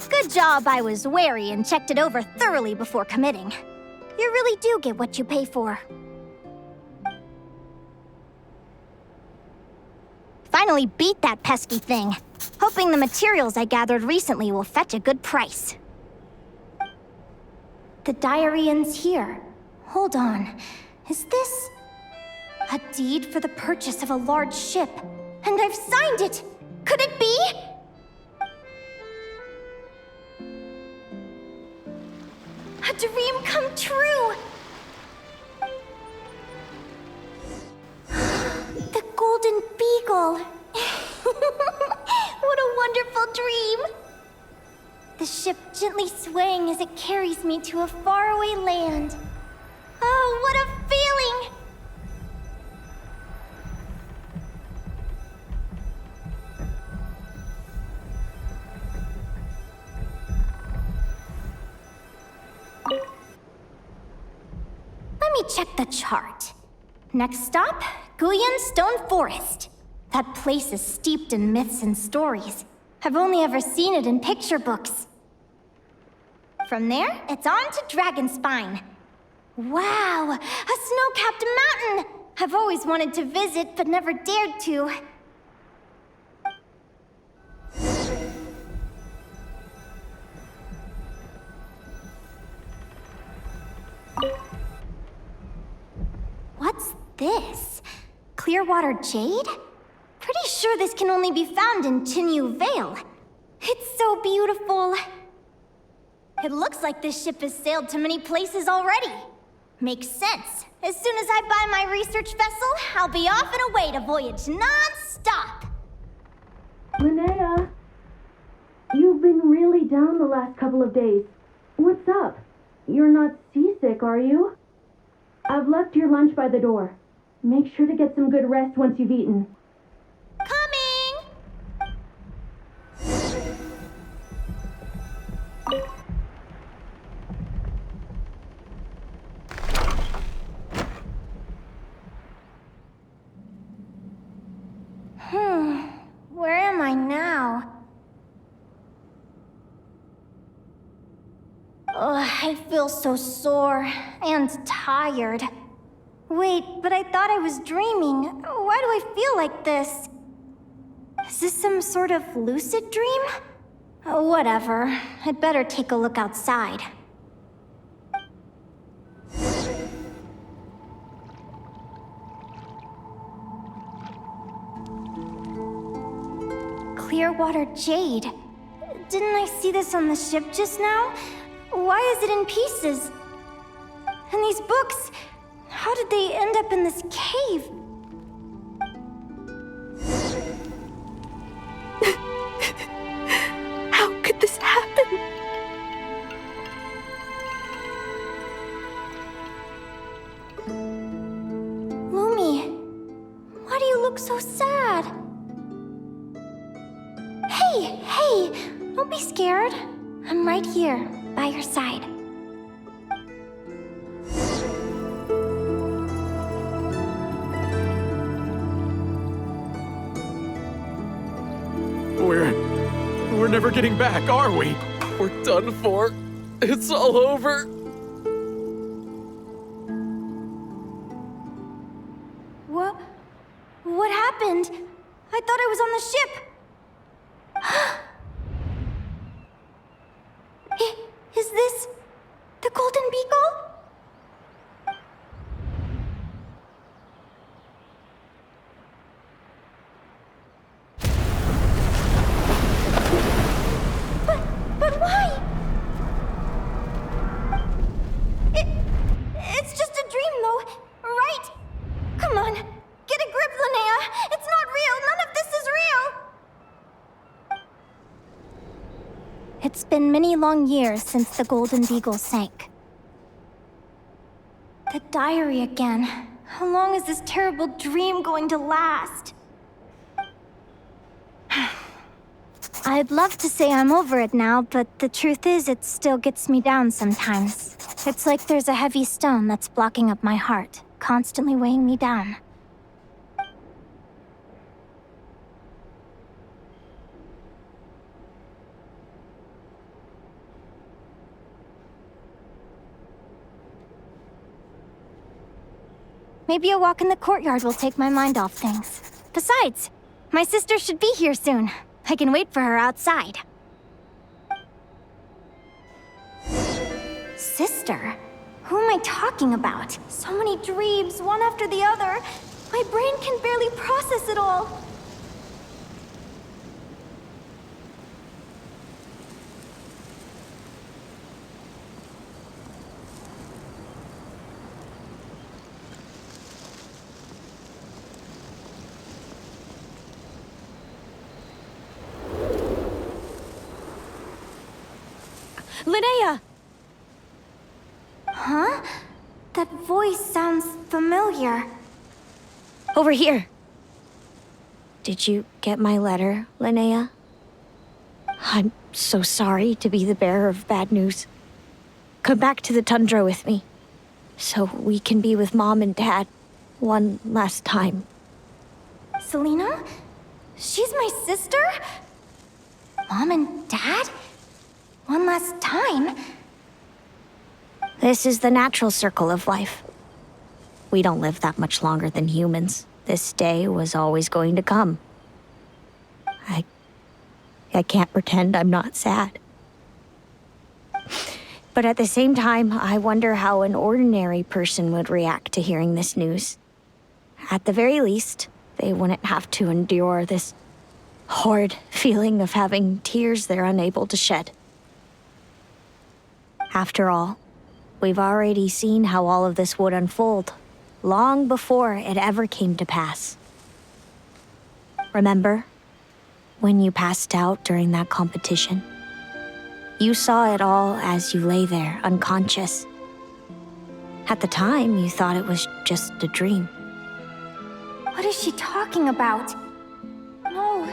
Good job I was wary and checked it over thoroughly before committing. You really do get what you pay for. Finally beat that pesky thing. Hoping the materials I gathered recently will fetch a good price. The diary ends here. Hold on. Is this... a deed for the purchase of a large ship? And I've signed it! Could it be? A dream come true! The Golden Beagle! What a wonderful dream! The ship gently swaying as it carries me to a faraway land. Oh, what a feeling! Let me check the chart. Next stop, Guyan Stone Forest. That place is steeped in myths and stories. I've only ever seen it in picture books. From there, it's on to Dragonspine. Wow, a snow-capped mountain! I've always wanted to visit, but never dared to. What's this? Clearwater jade? Pretty sure this can only be found in Chinyu Vale. It's so beautiful. It looks like this ship has sailed to many places already. Makes sense. As soon as I buy my research vessel, I'll be off and away to voyage non-stop. Linnea, you've been really down the last couple of days. What's up? You're not seasick, are you? I've left your lunch by the door. Make sure to get some good rest once you've eaten. Coming! Where am I now? Ugh, I feel so sore and tired. Wait, but I thought I was dreaming. Why do I feel like this? Is this some sort of lucid dream? Whatever. I'd better take a look outside. Clearwater jade. Didn't I see this on the ship just now? Why is it in pieces? And these books, how did they end up in this cave? How could this happen? Lumi, why do you look so sad? Hey, don't be scared. I'm right here, by your side. We're never getting back, are we? We're done for. It's all over. What happened? I thought I was on the ship. Is this the Golden Beagle? But why? It's just a dream, though, right? Come on, get a grip, Linnea. It's not real. None of this is real. It's been many long years since the Golden Beagle sank. The diary again. How long is this terrible dream going to last? I'd love to say I'm over it now, but the truth is it still gets me down sometimes. It's like there's a heavy stone that's blocking up my heart, constantly weighing me down. Maybe a walk in the courtyard will take my mind off things. Besides, my sister should be here soon. I can wait for her outside. Sister? Who am I talking about? So many dreams, one after the other. My brain can barely process it all. Linnea! Huh? That voice sounds familiar. Over here. Did you get my letter, Linnea? I'm so sorry to be the bearer of bad news. Come back to the tundra with me, so we can be with Mom and Dad one last time. Celaeno? She's my sister? Mom and Dad? One last time? This is the natural circle of life. We don't live that much longer than humans. This day was always going to come. I can't pretend I'm not sad. But at the same time, I wonder how an ordinary person would react to hearing this news. At the very least, they wouldn't have to endure this horrid feeling of having tears they're unable to shed. After all, we've already seen how all of this would unfold, long before it ever came to pass. Remember, when you passed out during that competition? You saw it all as you lay there, unconscious. At the time, you thought it was just a dream. What is she talking about? No.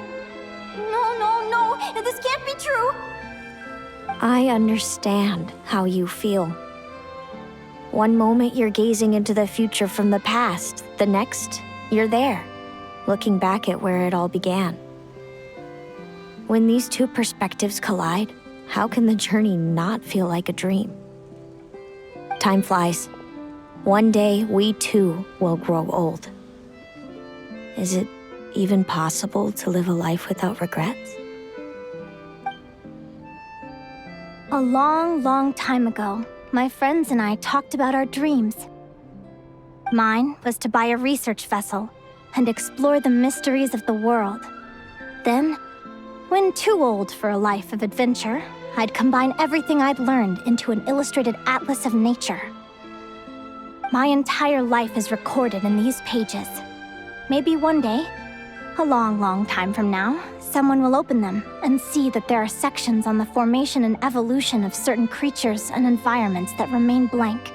This can't be true. I understand how you feel. One moment you're gazing into the future from the past, the next, you're there, looking back at where it all began. When these two perspectives collide, how can the journey not feel like a dream? Time flies. One day, we too will grow old. Is it even possible to live a life without regrets? A long, long time ago, my friends and I talked about our dreams. Mine was to buy a research vessel and explore the mysteries of the world. Then, When too old for a life of adventure, I'd combine everything I'd learned into an illustrated atlas of nature. My entire life is recorded in these pages. Maybe one day, a long, long time from now, someone will open them and see that there are sections on the formation and evolution of certain creatures and environments that remain blank.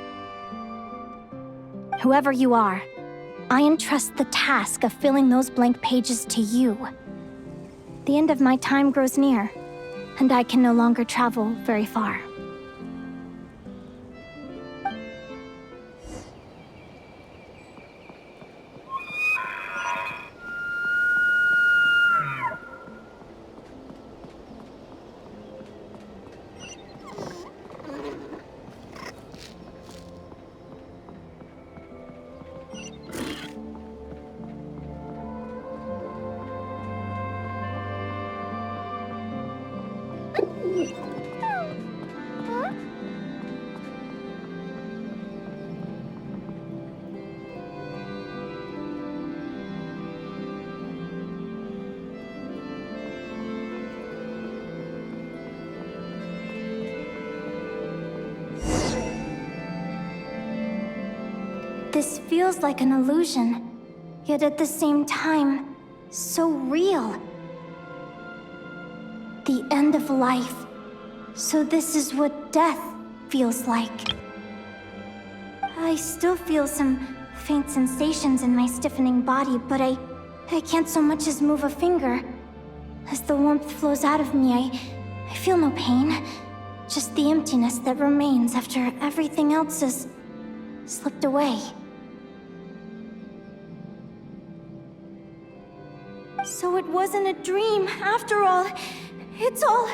Whoever you are, I entrust the task of filling those blank pages to you. The end of my time grows near, and I can no longer travel very far. This feels like an illusion, yet at the same time, so real. The end of life. So this is what death feels like. I still feel some faint sensations in my stiffening body, but I can't so much as move a finger. As the warmth flows out of me, I feel no pain. Just the emptiness that remains after everything else has slipped away. So it wasn't a dream, after all. It's all...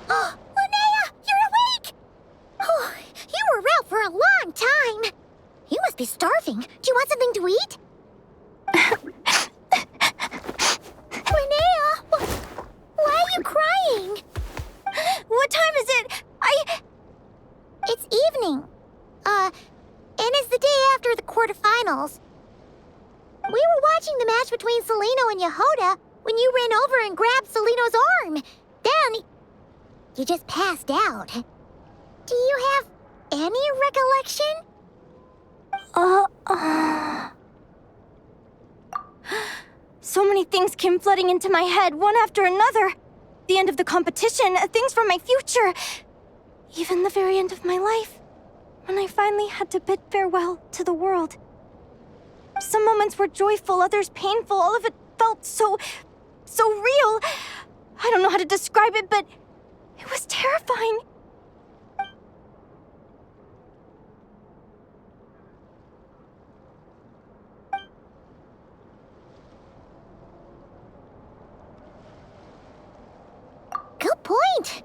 Oh, Linnea, you're awake! Oh, you were out for a long time. You must be starving. Do you want something to eat? Linnea, why are you crying? What time is it? It's evening. And it's the day after the quarterfinals. We were watching the match between Celaeno and Jahoda when you ran over and grabbed Celaeno's arm. Then, you just passed out. Do you have any recollection? So many things came flooding into my head, one after another. The end of the competition, things from my future. Even the very end of my life, when I finally had to bid farewell to the world. Some moments were joyful, others painful. All of it felt so real. I don't know how to describe it, but it was terrifying. Good point.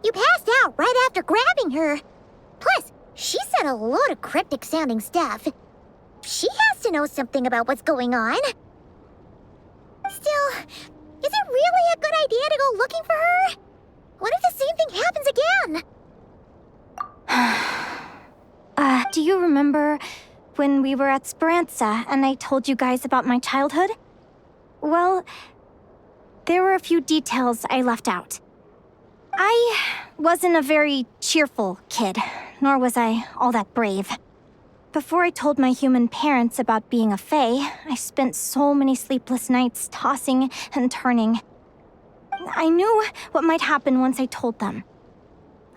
You passed out right after grabbing her. Plus, she said a load of cryptic-sounding stuff. She has to know something about what's going on. Still, is it really a good idea to go looking for her? What if the same thing happens again? Do you remember when we were at Speranza and I told you guys about my childhood? Well, there were a few details I left out. I wasn't a very cheerful kid, nor was I all that brave. Before I told my human parents about being a fae, I spent so many sleepless nights tossing and turning. I knew what might happen once I told them.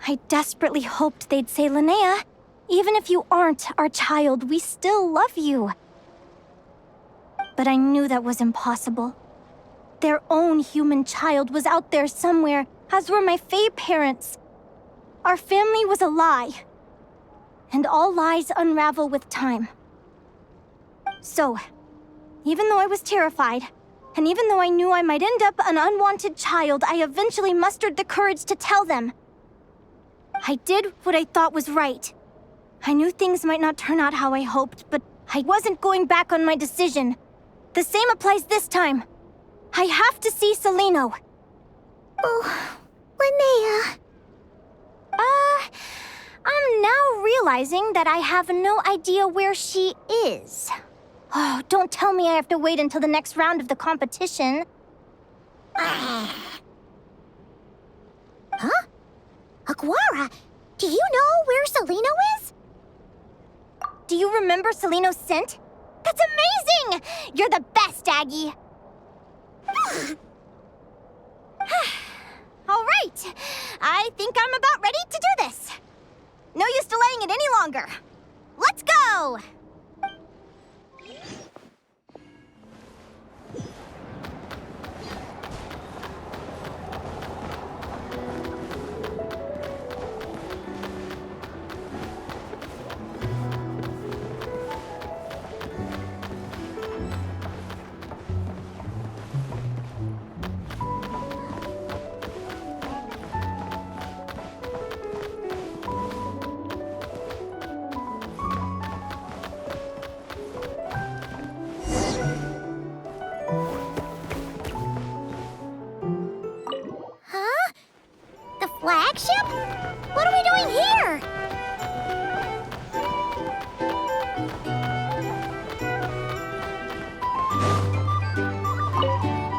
I desperately hoped they'd say, Linnea, even if you aren't our child, we still love you. But I knew that was impossible. Their own human child was out there somewhere, as were my fae parents. Our family was a lie. And all lies unravel with time. So, even though I was terrified, and even though I knew I might end up an unwanted child, I eventually mustered the courage to tell them. I did what I thought was right. I knew things might not turn out how I hoped, but I wasn't going back on my decision. The same applies this time. I have to see Celaeno. Oh, Linnea. I'm now realizing that I have no idea where she is. Oh, don't tell me I have to wait until the next round of the competition. Huh? Aguara, do you know where Celaeno is? Do you remember Celaeno's scent? That's amazing! You're the best, Aggie! All right, I think I'm about ready to do this. No use delaying it any longer. Let's go! Huh? The flagship? What are we doing here?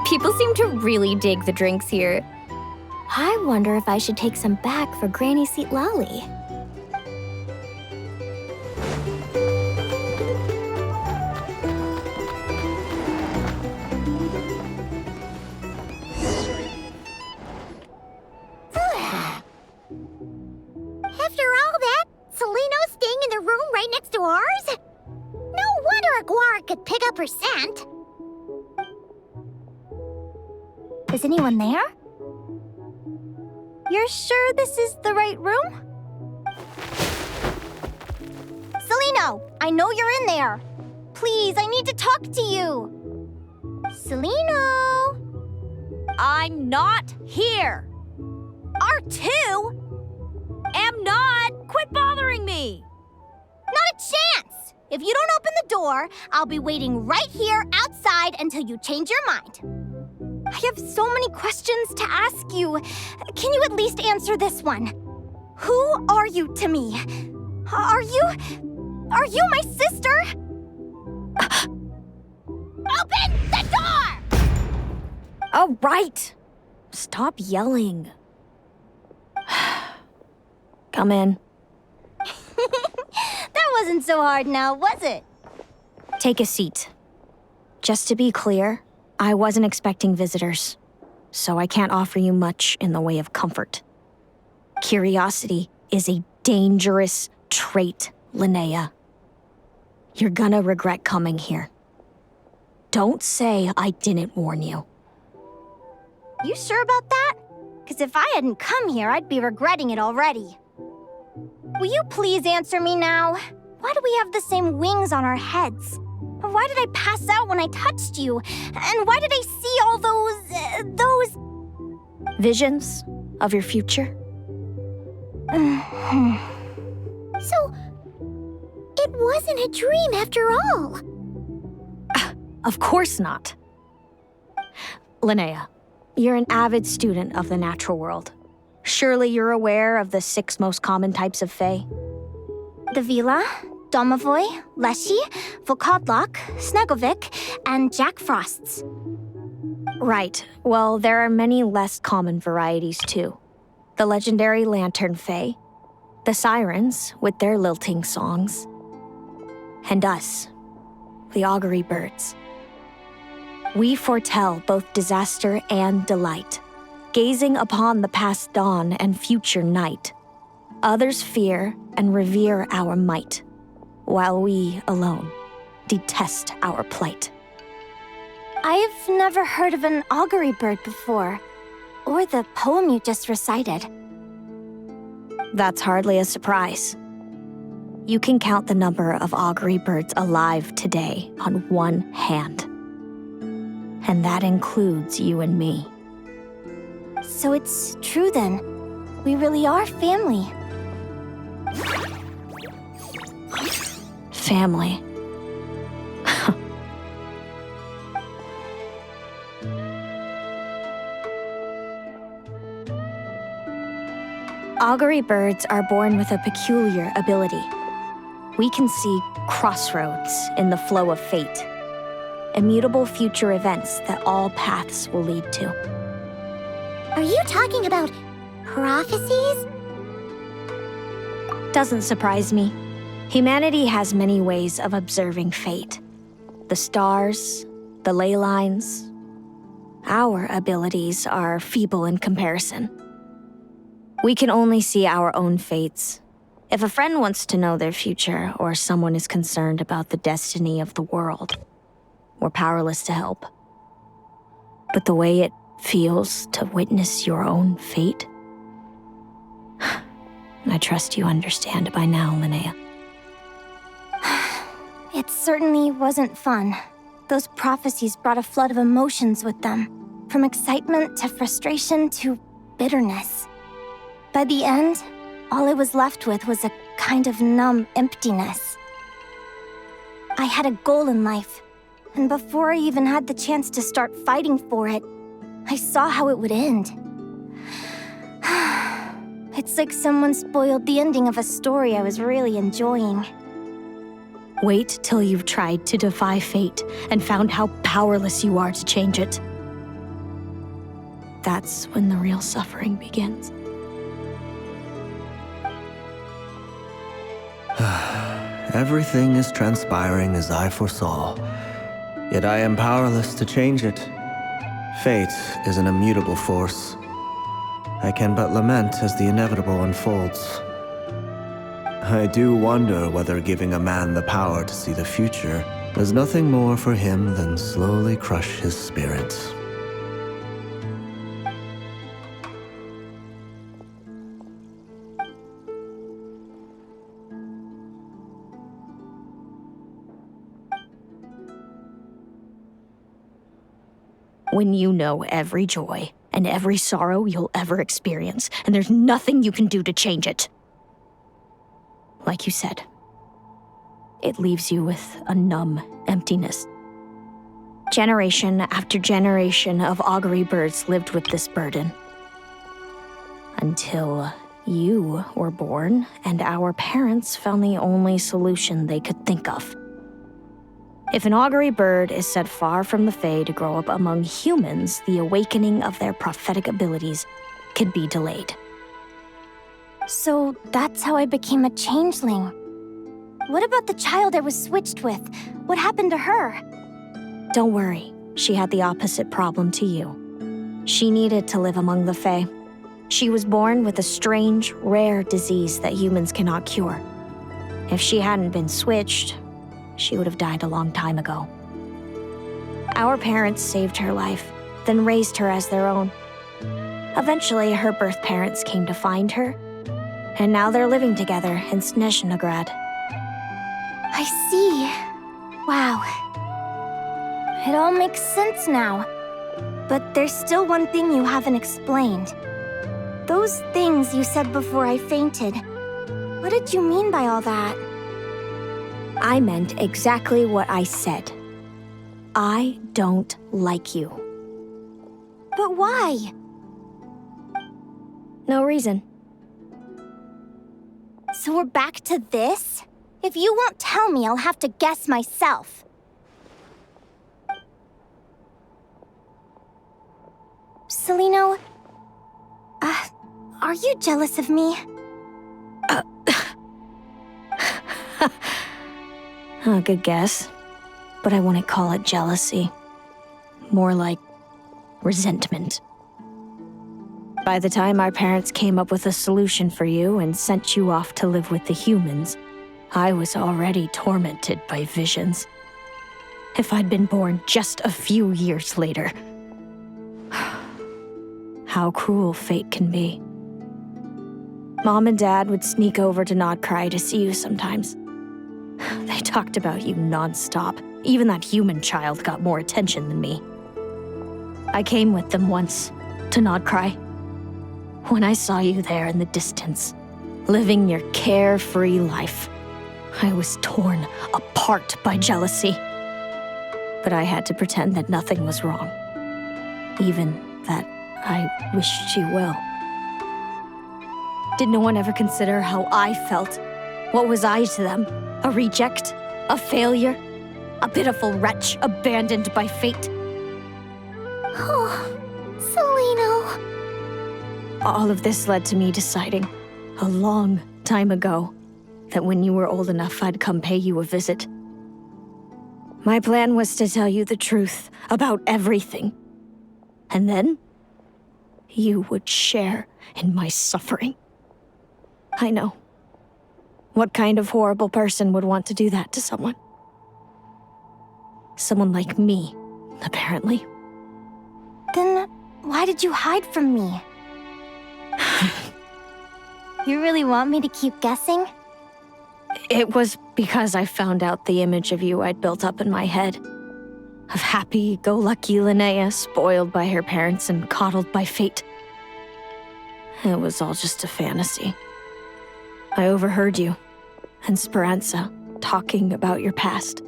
People seem to really dig the drinks here. I wonder if I should take some back for Granny Seat Lolly. After all that, Celaeno's staying in the room right next to ours? No wonder Aguara could pick up her scent. Is anyone there? You're sure this is the right room? Celaeno, I know you're in there. Please, I need to talk to you. Celaeno! I'm not here. R2? Am not. Quit bothering me. Not a chance! If you don't open the door, I'll be waiting right here outside until you change your mind. I have so many questions to ask you. Can you at least answer this one? Who are you to me? Are you my sister? Open the door! Oh, right. Stop yelling. Come in. That wasn't so hard now, was it? Take a seat. Just to be clear, I wasn't expecting visitors, so I can't offer you much in the way of comfort. Curiosity is a dangerous trait, Linnea. You're gonna regret coming here. Don't say I didn't warn you. You sure about that? Because if I hadn't come here, I'd be regretting it already. Will you please answer me now? Why do we have the same wings on our heads? Why did I pass out when I touched you? And why did I see all those... Visions of your future? So, it wasn't a dream after all. Of course not. Linnea, you're an avid student of the natural world. Surely you're aware of the 6 most common types of Fae? The Vila, Domovoy, Leshy, Volkodlok, Snegovic, and Jack Frosts. Right. Well, there are many less common varieties, too. The legendary Lantern Fae, the Sirens with their lilting songs, and us, the Augury Birds. We foretell both disaster and delight, gazing upon the past dawn and future night. Others fear and revere our might, while we alone detest our plight. I've never heard of an augury bird before, or the poem you just recited. That's hardly a surprise. You can count the number of augury birds alive today on one hand. And that includes you and me. So it's true then. We really are family. Family. Augury birds are born with a peculiar ability. we can see crossroads in the flow of fate. Immutable future events that all paths will lead to. Are you talking about prophecies? Doesn't surprise me. Humanity has many ways of observing fate. The stars, the ley lines. Our abilities are feeble in comparison. We can only see our own fates. If a friend wants to know their future, or someone is concerned about the destiny of the world, we're powerless to help. But the way it feels to witness your own fate, I trust you understand by now, Linnea. It certainly wasn't fun. Those prophecies brought a flood of emotions with them, from excitement to frustration to bitterness. By the end, all I was left with was a kind of numb emptiness. I had a goal in life, and before I even had the chance to start fighting for it, I saw how it would end. It's like someone spoiled the ending of a story I was really enjoying. Wait till you've tried to defy fate and found how powerless you are to change it. That's when the real suffering begins. Everything is transpiring as I foresaw, yet I am powerless to change it. Fate is an immutable force. I can but lament as the inevitable unfolds. I do wonder whether giving a man the power to see the future does nothing more for him than slowly crush his spirit. When you know every joy and every sorrow you'll ever experience, and there's nothing you can do to change it. Like you said, it leaves you with a numb emptiness. Generation after generation of augury birds lived with this burden. Until you were born, and our parents found the only solution they could think of. If an augury bird is set far from the Fae to grow up among humans, the awakening of their prophetic abilities could be delayed. So that's how I became a changeling. What about the child I was switched with? What happened to her? Don't worry, she had the opposite problem to you. She needed to live among the Fae. She was born with a strange, rare disease that humans cannot cure. If she hadn't been switched, she would have died a long time ago. Our parents saved her life, then raised her as their own. Eventually, her birth parents came to find her, and now they're living together in Snezhnegrad. I see. Wow. It all makes sense now. But there's still one thing you haven't explained. Those things you said before I fainted. What did you mean by all that? I meant exactly what I said. I don't like you. But why? No reason. So we're back to this? If you won't tell me, I'll have to guess myself. Celaeno, are you jealous of me? Good guess. But I wouldn't call it jealousy. More like resentment. By the time our parents came up with a solution for you and sent you off to live with the humans, I was already tormented by visions. If I'd been born just a few years later. How cruel fate can be. Mom and Dad would sneak over to Nodcry to see you sometimes. They talked about you nonstop. Even that human child got more attention than me. I came with them once, to Nodcry. When I saw you there in the distance, living your carefree life, I was torn apart by jealousy. But I had to pretend that nothing was wrong. Even that I wished you well. Did no one ever consider how I felt? What was I to them? A reject? A failure? A pitiful wretch abandoned by fate? Oh, Celaeno. All of this led to me deciding, a long time ago, that when you were old enough, I'd come pay you a visit. My plan was to tell you the truth about everything. And then, you would share in my suffering. I know. What kind of horrible person would want to do that to someone? Someone like me, apparently. Then why did you hide from me? You really want me to keep guessing? It was because I found out the image of you I'd built up in my head. Of happy-go-lucky Linnea, spoiled by her parents and coddled by fate. It was all just a fantasy. I overheard you and Speranza talking about your past.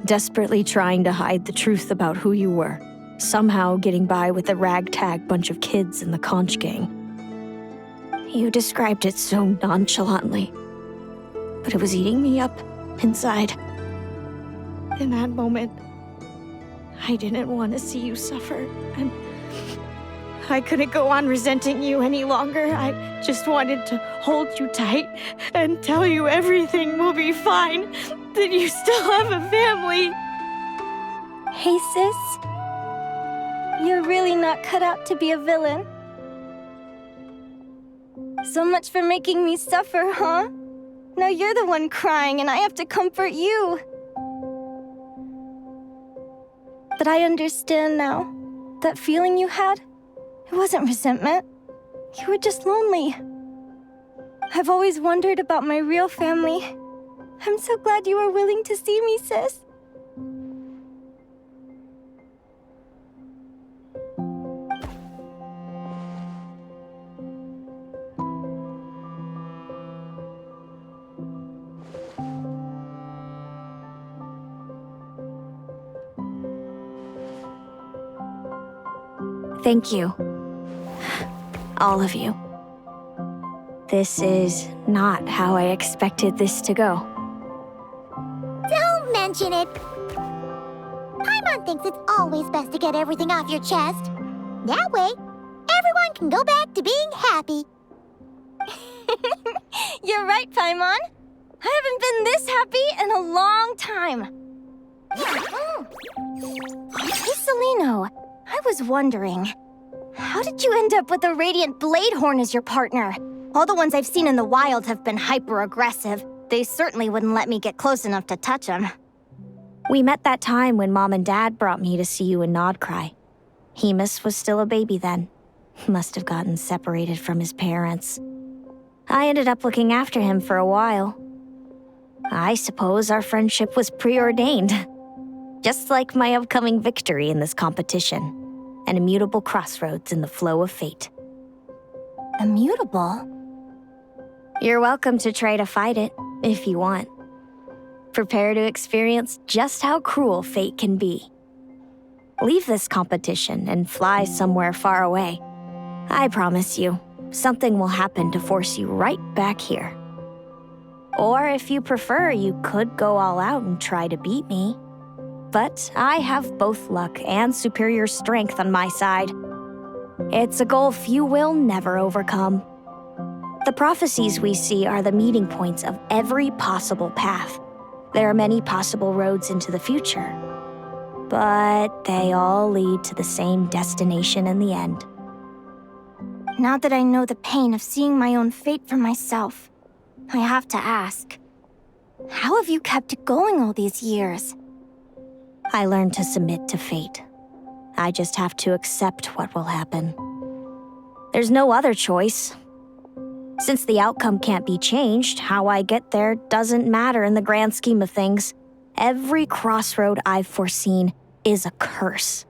Desperately trying to hide the truth about who you were. Somehow getting by with a ragtag bunch of kids in the conch gang. You described it so nonchalantly. But it was eating me up inside. In that moment, I didn't want to see you suffer, and I couldn't go on resenting you any longer. I just wanted to hold you tight and tell you everything will be fine, that you still have a family. Hey, sis. You're really not cut out to be a villain. So much for making me suffer, huh? Now you're the one crying and I have to comfort you. But I understand now. That feeling you had, it wasn't resentment. You were just lonely. I've always wondered about my real family. I'm so glad you were willing to see me, sis. Thank you. All of you. This is not how I expected this to go. Don't mention it. Paimon thinks it's always best to get everything off your chest. That way, everyone can go back to being happy. You're right, Paimon. I haven't been this happy in a long time. Hey, Celaeno. I was wondering, how did you end up with a Radiant Bladehorn as your partner? All the ones I've seen in the wild have been hyper-aggressive. They certainly wouldn't let me get close enough to touch them. We met that time when Mom and Dad brought me to see you in Nodcry. Hemus was still a baby then. Must have gotten separated from his parents. I ended up looking after him for a while. I suppose our friendship was preordained. Just like my upcoming victory in this competition. An immutable crossroads in the flow of fate. Immutable? You're welcome to try to fight it, if you want. Prepare to experience just how cruel fate can be. Leave this competition and fly somewhere far away. I promise you, something will happen to force you right back here. Or if you prefer, you could go all out and try to beat me. But I have both luck and superior strength on my side. It's a goal few will never overcome. The prophecies we see are the meeting points of every possible path. There are many possible roads into the future. But they all lead to the same destination in the end. Now that I know the pain of seeing my own fate for myself, I have to ask, how have you kept it going all these years? I learned to submit to fate. I just have to accept what will happen. There's no other choice. Since the outcome can't be changed, how I get there doesn't matter in the grand scheme of things. Every crossroad I've foreseen is a curse.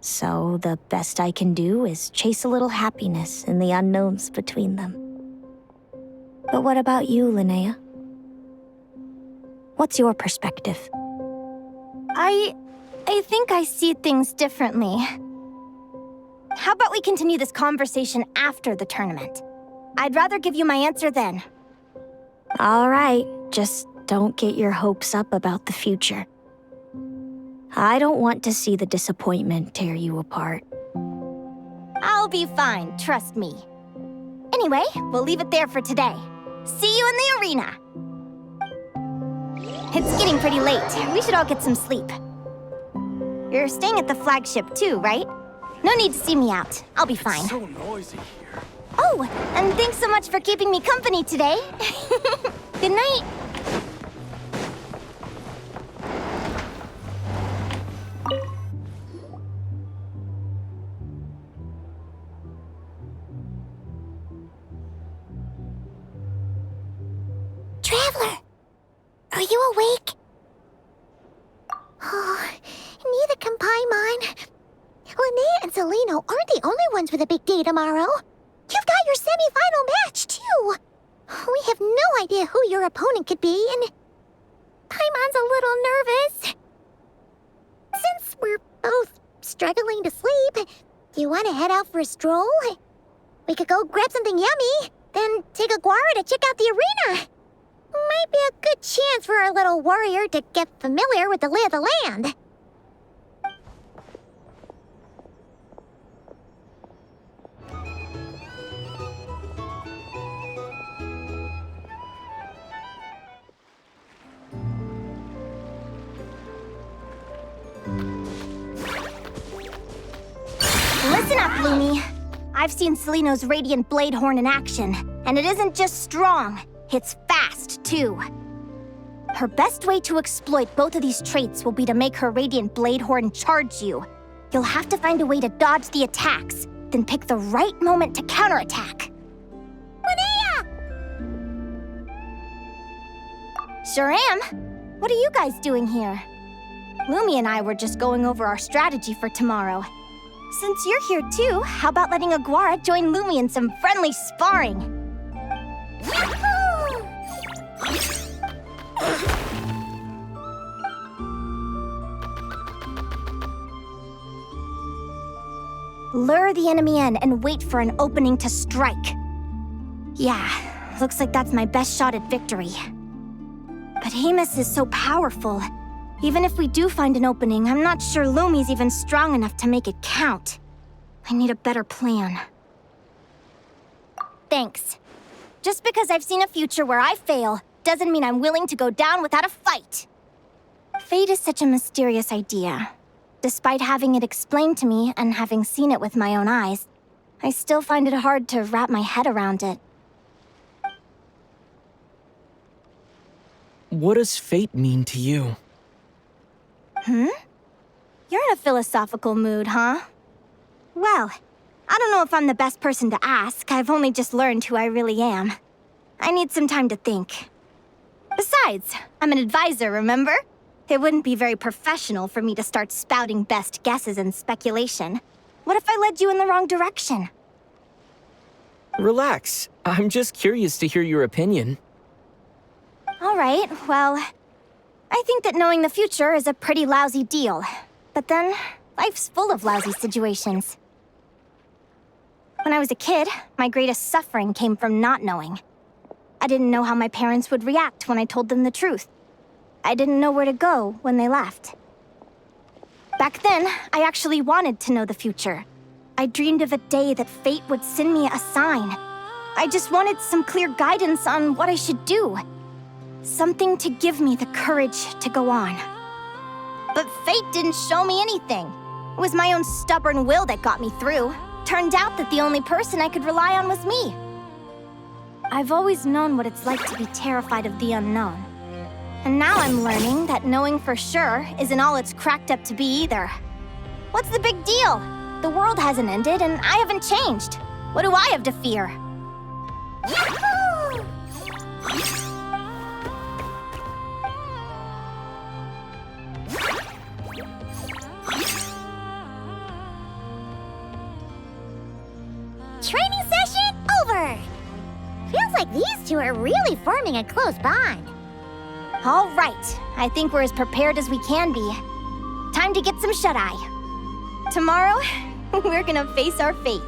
So the best I can do is chase a little happiness in the unknowns between them. But what about you, Linnea? What's your perspective? I think I see things differently. How about we continue this conversation after the tournament? I'd rather give you my answer then. All right, just don't get your hopes up about the future. I don't want to see the disappointment tear you apart. I'll be fine, trust me. Anyway, we'll leave it there for today. See you in the arena! It's getting pretty late. We should all get some sleep. You're staying at the Flagship too, right? No need to see me out. I'll be fine. It's so noisy here. Oh, and thanks so much for keeping me company today. Good night. Traveler, are you awake? Oh, neither can Paimon. Linnea and Celaeno aren't the only ones with a big day tomorrow. You've got your semi-final match, too. We have no idea who your opponent could be, and Paimon's a little nervous. Since we're both struggling to sleep, you want to head out for a stroll? We could go grab something yummy, then take Aguara to check out the arena. Might be a good chance for our little warrior to get familiar with the lay of the land. Listen up, Lumi. I've seen Celaeno's Radiant Blade Horn in action, and it isn't just strong, it's fast, too. Her best way to exploit both of these traits will be to make her Radiant Blade Horn charge you. You'll have to find a way to dodge the attacks, then pick the right moment to counterattack. Linnea! Sure am. What are you guys doing here? Lumi and I were just going over our strategy for tomorrow. Since you're here too, how about letting Aguara join Lumi in some friendly sparring? Lure the enemy in and wait for an opening to strike. Yeah, looks like that's my best shot at victory. But Amos is so powerful. Even if we do find an opening, I'm not sure Lumi's even strong enough to make it count. I need a better plan. Thanks. Just because I've seen a future where I fail, doesn't mean I'm willing to go down without a fight. Fate is such a mysterious idea. Despite having it explained to me and having seen it with my own eyes, I still find it hard to wrap my head around it. What does fate mean to you? You're in a philosophical mood, huh? Well, I don't know if I'm the best person to ask. I've only just learned who I really am. I need some time to think. Besides, I'm an advisor, remember? It wouldn't be very professional for me to start spouting best guesses and speculation. What if I led you in the wrong direction? Relax. I'm just curious to hear your opinion. All right, well, I think that knowing the future is a pretty lousy deal. But then, life's full of lousy situations. When I was a kid, my greatest suffering came from not knowing. I didn't know how my parents would react when I told them the truth. I didn't know where to go when they left. Back then, I actually wanted to know the future. I dreamed of a day that fate would send me a sign. I just wanted some clear guidance on what I should do. Something to give me the courage to go on. But fate didn't show me anything. It was my own stubborn will that got me through. Turned out that the only person I could rely on was me. I've always known what it's like to be terrified of the unknown. And now I'm learning that knowing for sure isn't all it's cracked up to be either. What's the big deal? The world hasn't ended and I haven't changed. What do I have to fear? Yahoo! Training session over! Feels like these two are really forming a close bond. All right, I think we're as prepared as we can be. Time to get some shut-eye. Tomorrow, we're gonna face our fate.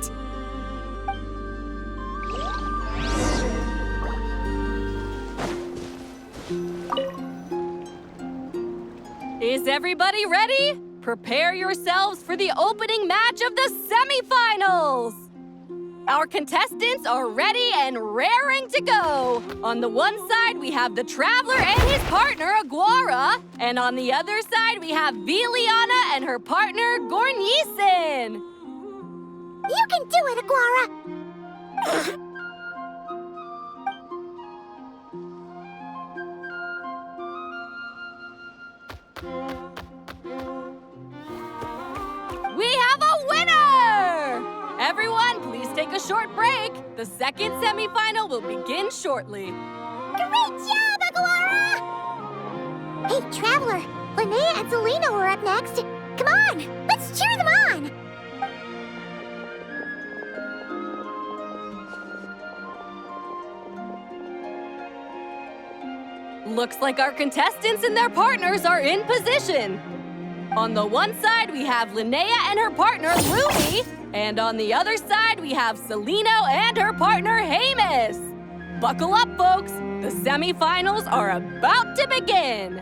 Is everybody ready? Prepare yourselves for the opening match of the semifinals! Our contestants are ready and raring to go. On the one side, we have the Traveler and his partner, Aguara. And on the other side, we have Viliana and her partner, Gornisen. You can do it, Aguara! We have a winner! Everyone, please take a short break. The second semifinal will begin shortly. Great job, Aguara! Hey, Traveler, Linnea and Celaeno are up next. Come on, let's cheer them on! Looks like our contestants and their partners are in position. On the one side, we have Linnea and her partner, Lumi. And on the other side, we have Celaeno and her partner, Hamus. Buckle up, folks. The semifinals are about to begin.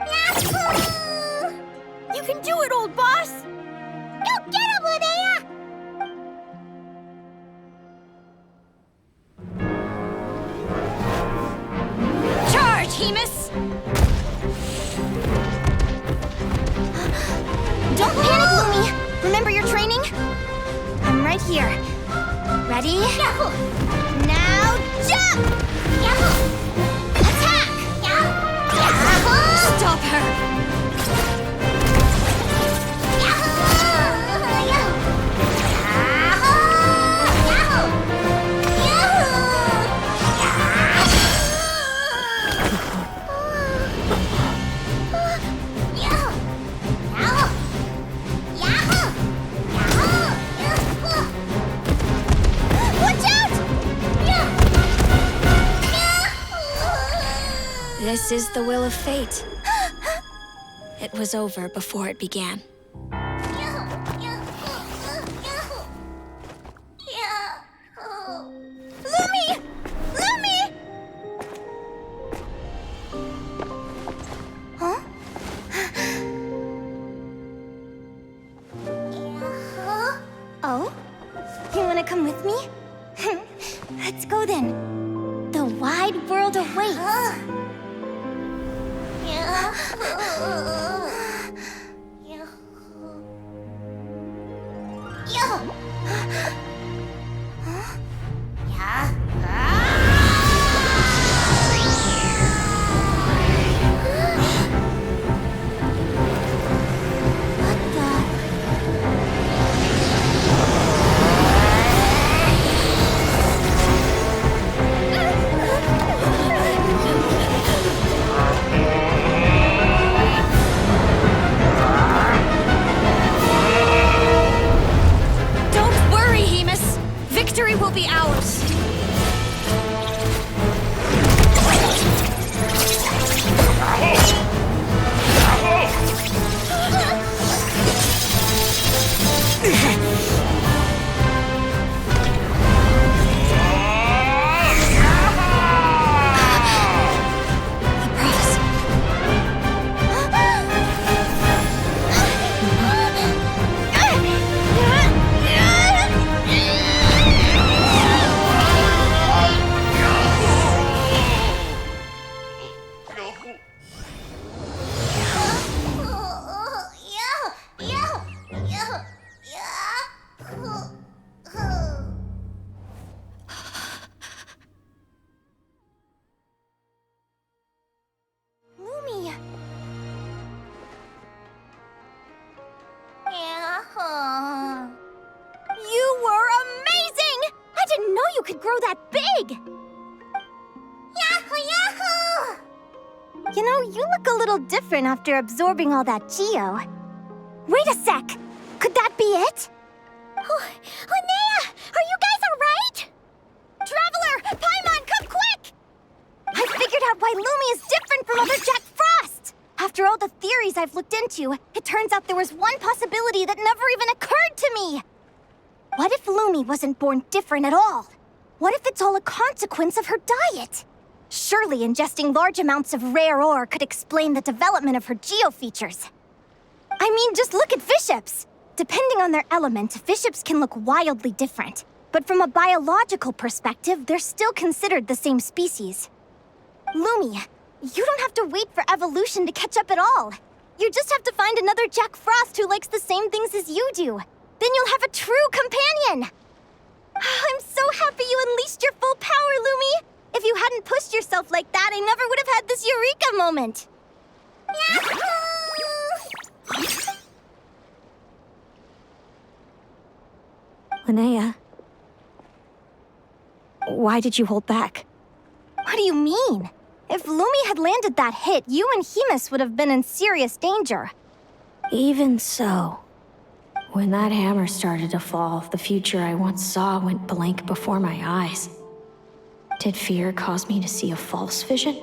Yahoo! You can do it, old boss! Go get him, Linnea! Charge, Hamus! Don't panic, Lumi! Remember your training? I'm right here. Ready? Yahoo! Now jump! Yahoo! Attack! Yahoo! Stop her! This is the will of fate. It was over before it began. Lumi! Lumi! Huh? Oh? You wanna come with me? Let's go then. The wide world awaits. Victory will be ours! You were amazing! I didn't know you could grow that big! Yahoo! Yahoo! You know, you look a little different after absorbing all that geo. Wait a sec! Could that be it? Oh, Linnea! Are you guys alright? Traveler! Paimon, come quick! I figured out why Lumi is different from other Jack Frost! After all the theories I've looked into, it turns out there was one possibility that never even occurred to me! What if Lumi wasn't born different at all? What if it's all a consequence of her diet? Surely ingesting large amounts of rare ore could explain the development of her geofeatures. I mean, just look at Viships! Depending on their element, Viships can look wildly different. But from a biological perspective, they're still considered the same species. Lumi, you don't have to wait for evolution to catch up at all. You just have to find another Jack Frost who likes the same things as you do. Then you'll have a true companion! I'm so happy you unleashed your full power, Lumi! If you hadn't pushed yourself like that, I never would have had this eureka moment! Linnea, why did you hold back? What do you mean? If Lumi had landed that hit, you and Hemus would have been in serious danger. Even so, when that hammer started to fall, the future I once saw went blank before my eyes. Did fear cause me to see a false vision?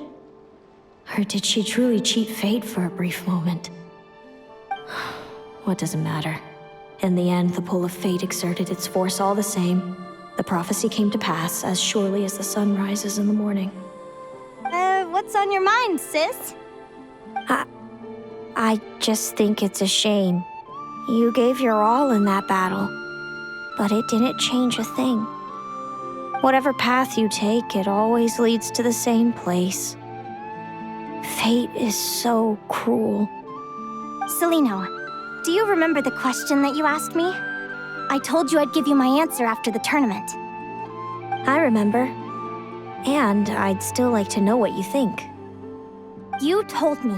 Or did she truly cheat fate for a brief moment? What does it matter? In the end, the pull of fate exerted its force all the same. The prophecy came to pass as surely as the sun rises in the morning. What's on your mind, sis? I just think it's a shame. You gave your all in that battle, but it didn't change a thing. Whatever path you take, it always leads to the same place. Fate is so cruel. Celaeno, do you remember the question that you asked me? I told you I'd give you my answer after the tournament. I remember. And I'd still like to know what you think. You told me.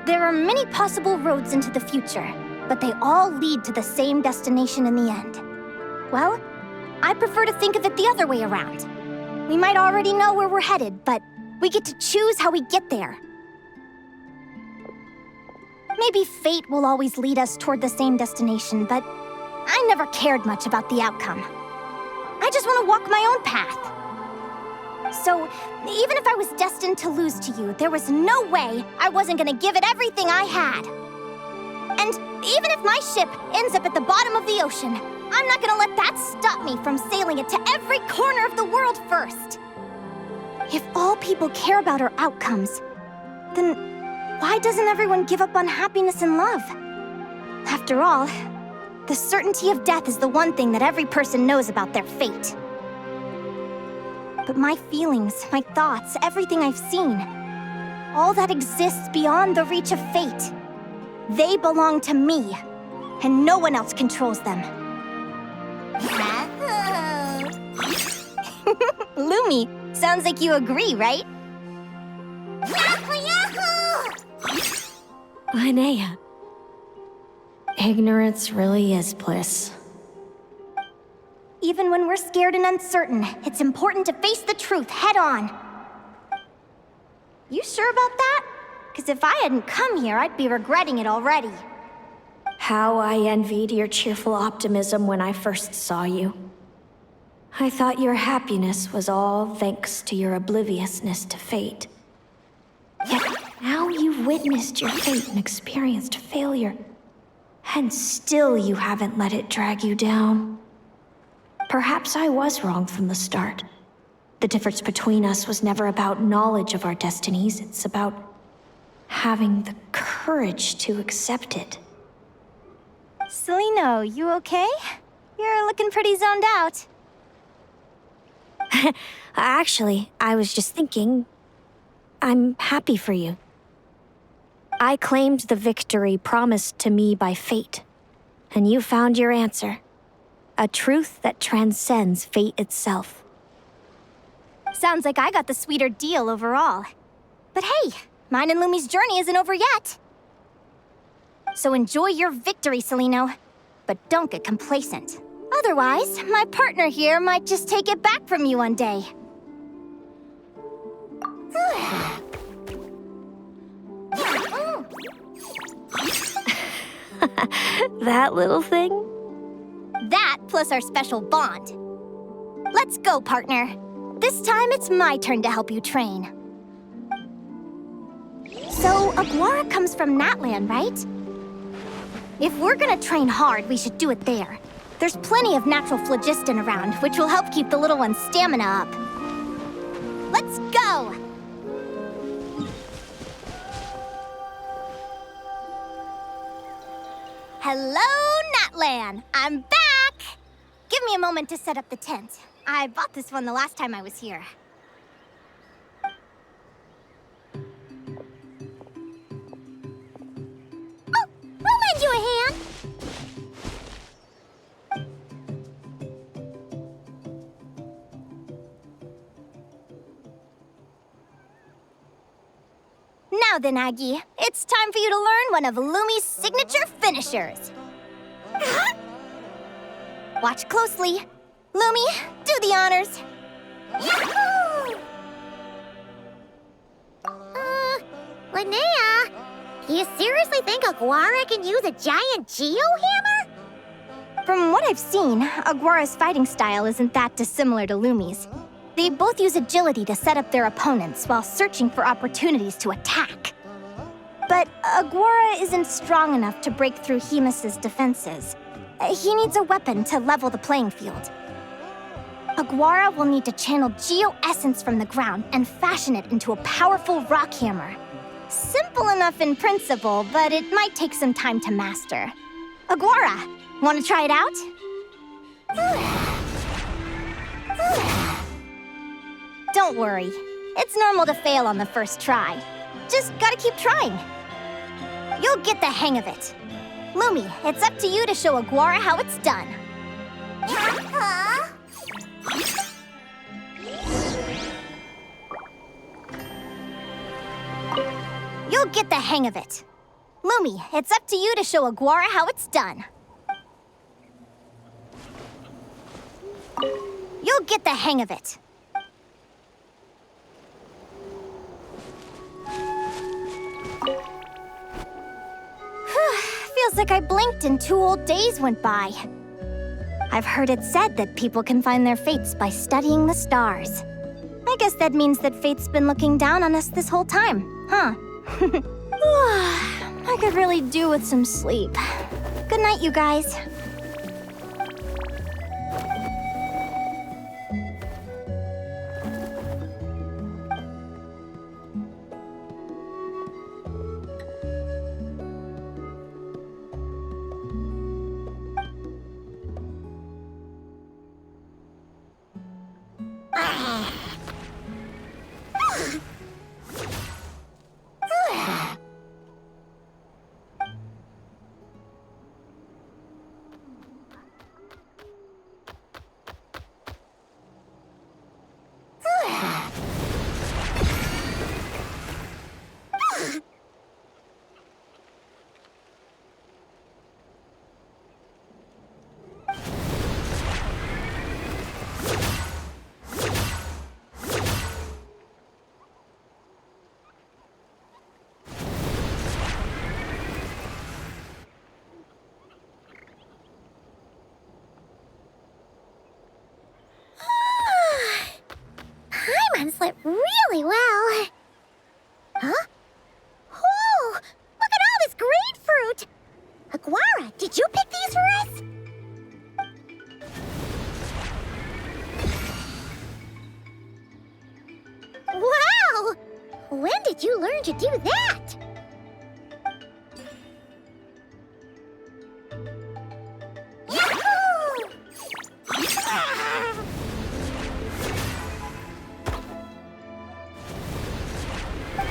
There are many possible roads into the future, but they all lead to the same destination in the end. Well, I prefer to think of it the other way around. We might already know where we're headed, but we get to choose how we get there. Maybe fate will always lead us toward the same destination, but I never cared much about the outcome. I just want to walk my own path. So, even if I was destined to lose to you, there was no way I wasn't gonna give it everything I had. And even if my ship ends up at the bottom of the ocean, I'm not gonna let that stop me from sailing it to every corner of the world first. If all people care about are outcomes, then why doesn't everyone give up on happiness and love? After all, the certainty of death is the one thing that every person knows about their fate. But my feelings, my thoughts, everything I've seen, all that exists beyond the reach of fate. They belong to me, and no one else controls them. Lumi, sounds like you agree, right? Linnea, ignorance really is bliss. Even when we're scared and uncertain, it's important to face the truth head on. You sure about that? Because if I hadn't come here, I'd be regretting it already. How I envied your cheerful optimism when I first saw you. I thought your happiness was all thanks to your obliviousness to fate. Yet now you've witnessed your fate and experienced failure. And still you haven't let it drag you down. Perhaps I was wrong from the start. The difference between us was never about knowledge of our destinies. It's about having the courage to accept it. Celaeno, you okay? You're looking pretty zoned out. Actually, I was just thinking, I'm happy for you. I claimed the victory promised to me by fate, and you found your answer. A truth that transcends fate itself. Sounds like I got the sweeter deal overall. But hey, mine and Lumi's journey isn't over yet. So enjoy your victory, Celaeno. But don't get complacent. Otherwise, my partner here might just take it back from you one day. That little thing? That plus our special bond. Let's go, partner. This time it's my turn to help you train. So, Aguara comes from Natlan, right? If we're gonna train hard, we should do it there. There's plenty of natural phlogiston around, which will help keep the little one's stamina up. Let's go! Hello, Natlan! I'm back! Give me a moment to set up the tent. I bought this one the last time I was here. Oh, I'll lend you a hand. Now then, Aggie, it's time for you to learn one of Lumi's signature finishers. Watch closely. Lumi, do the honors. Yahoo! Linnea, you seriously think Aguara can use a giant geo-hammer? From what I've seen, Aguara's fighting style isn't that dissimilar to Lumi's. They both use agility to set up their opponents while searching for opportunities to attack. But Aguara isn't strong enough to break through Hemus's defenses. He needs a weapon to level the playing field. Aguara will need to channel geo-essence from the ground and fashion it into a powerful rock hammer. Simple enough in principle, but it might take some time to master. Aguara, want to try it out? Don't worry. It's normal to fail on the first try. Just gotta keep trying. You'll get the hang of it. Lumi, it's up to you to show Aguara how it's done. You'll get the hang of it. Lumi, it's up to you to show Aguara how it's done. You'll get the hang of it. Feels like I blinked and 2 whole days went by. I've heard it said that people can find their fates by studying the stars. I guess that means that fate's been looking down on us this whole time, huh? I could really do with some sleep. Good night, you guys. Slept really well. Huh? Whoa! Look at all this grapefruit! Aguara, did you pick these for us? Wow! When did you learn to do that?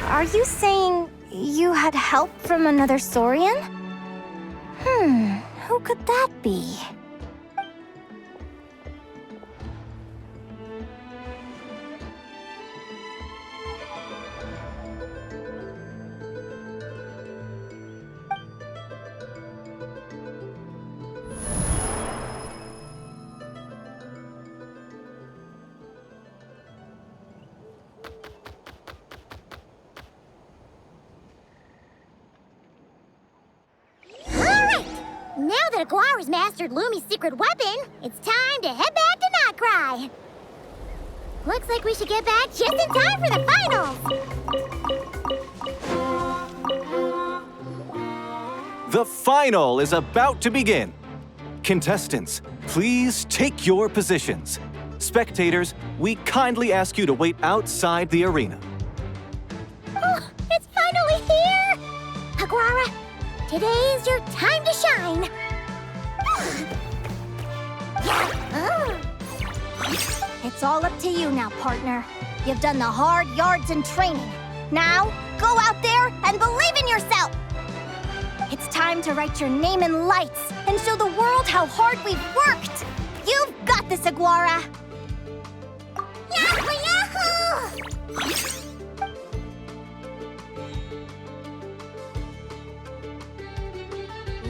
Are you saying you had help from another Saurian? Who could that be? Now that Aguara's mastered Lumi's secret weapon, it's time to head back to Notcry. Looks like we should get back just in time for the finals. The final is about to begin. Contestants, please take your positions. Spectators, we kindly ask you to wait outside the arena. Oh, it's finally here! Aguara, Today's your time to shine. It's all up to you now, partner. You've done the hard yards in training. Now, go out there and believe in yourself! It's time to write your name in lights and show the world how hard we've worked! You've got this, Aguara! Yahoo! Yahoo!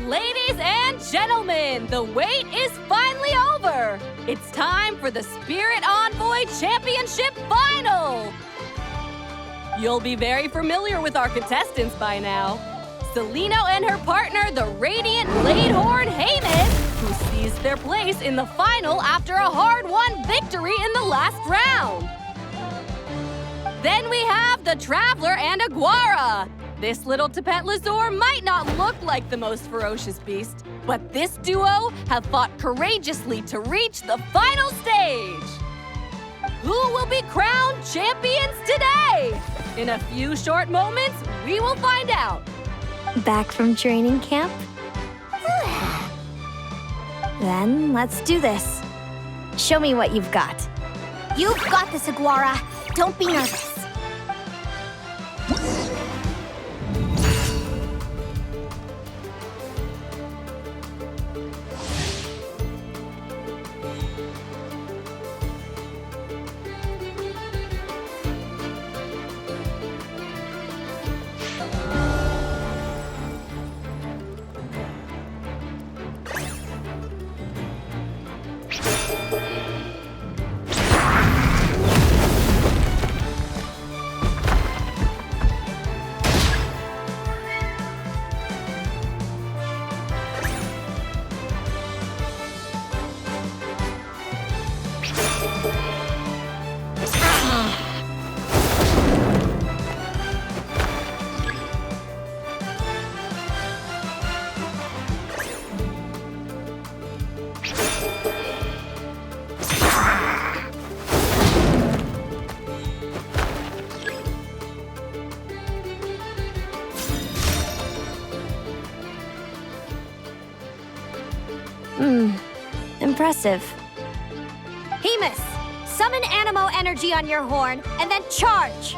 Ladies and gentlemen, the wait is finally over! It's time for the Spirit Envoy Championship Final! You'll be very familiar with our contestants by now. Celaeno and her partner, the Radiant Bladehorn Haymis, who seized their place in the final after a hard-won victory in the last round. Then we have the Traveler and Aguara. This little Tapet Lazur might not look like the most ferocious beast, but this duo have fought courageously to reach the final stage. Who will be crowned champions today? In a few short moments, we will find out. Back from training camp? Then let's do this. Show me what you've got. You've got this, Aguara. Don't be nervous. Impressive. Haymis, summon Animo energy on your horn, and then charge!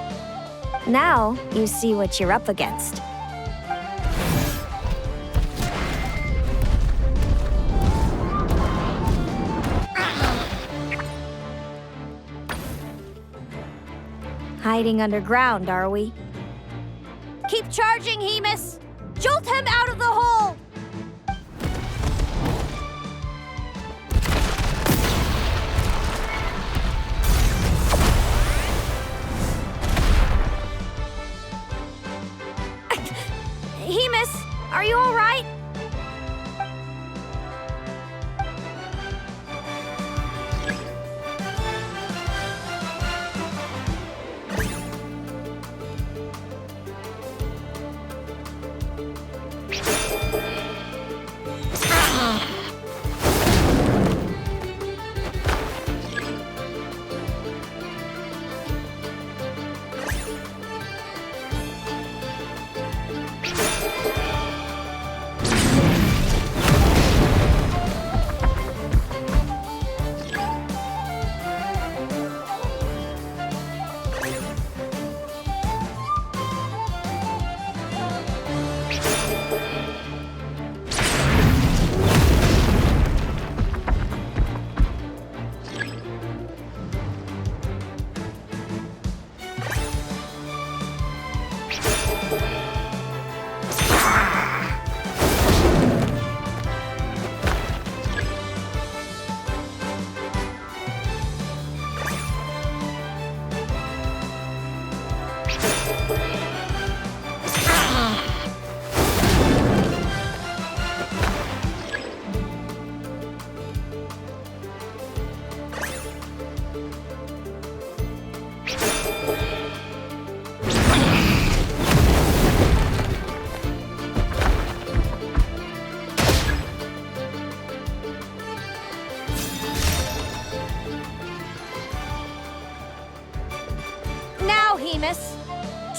Now you see what you're up against. Hiding underground, are we? Keep charging, Haymis! Jolt him out of the hole! Haymis, are you all right?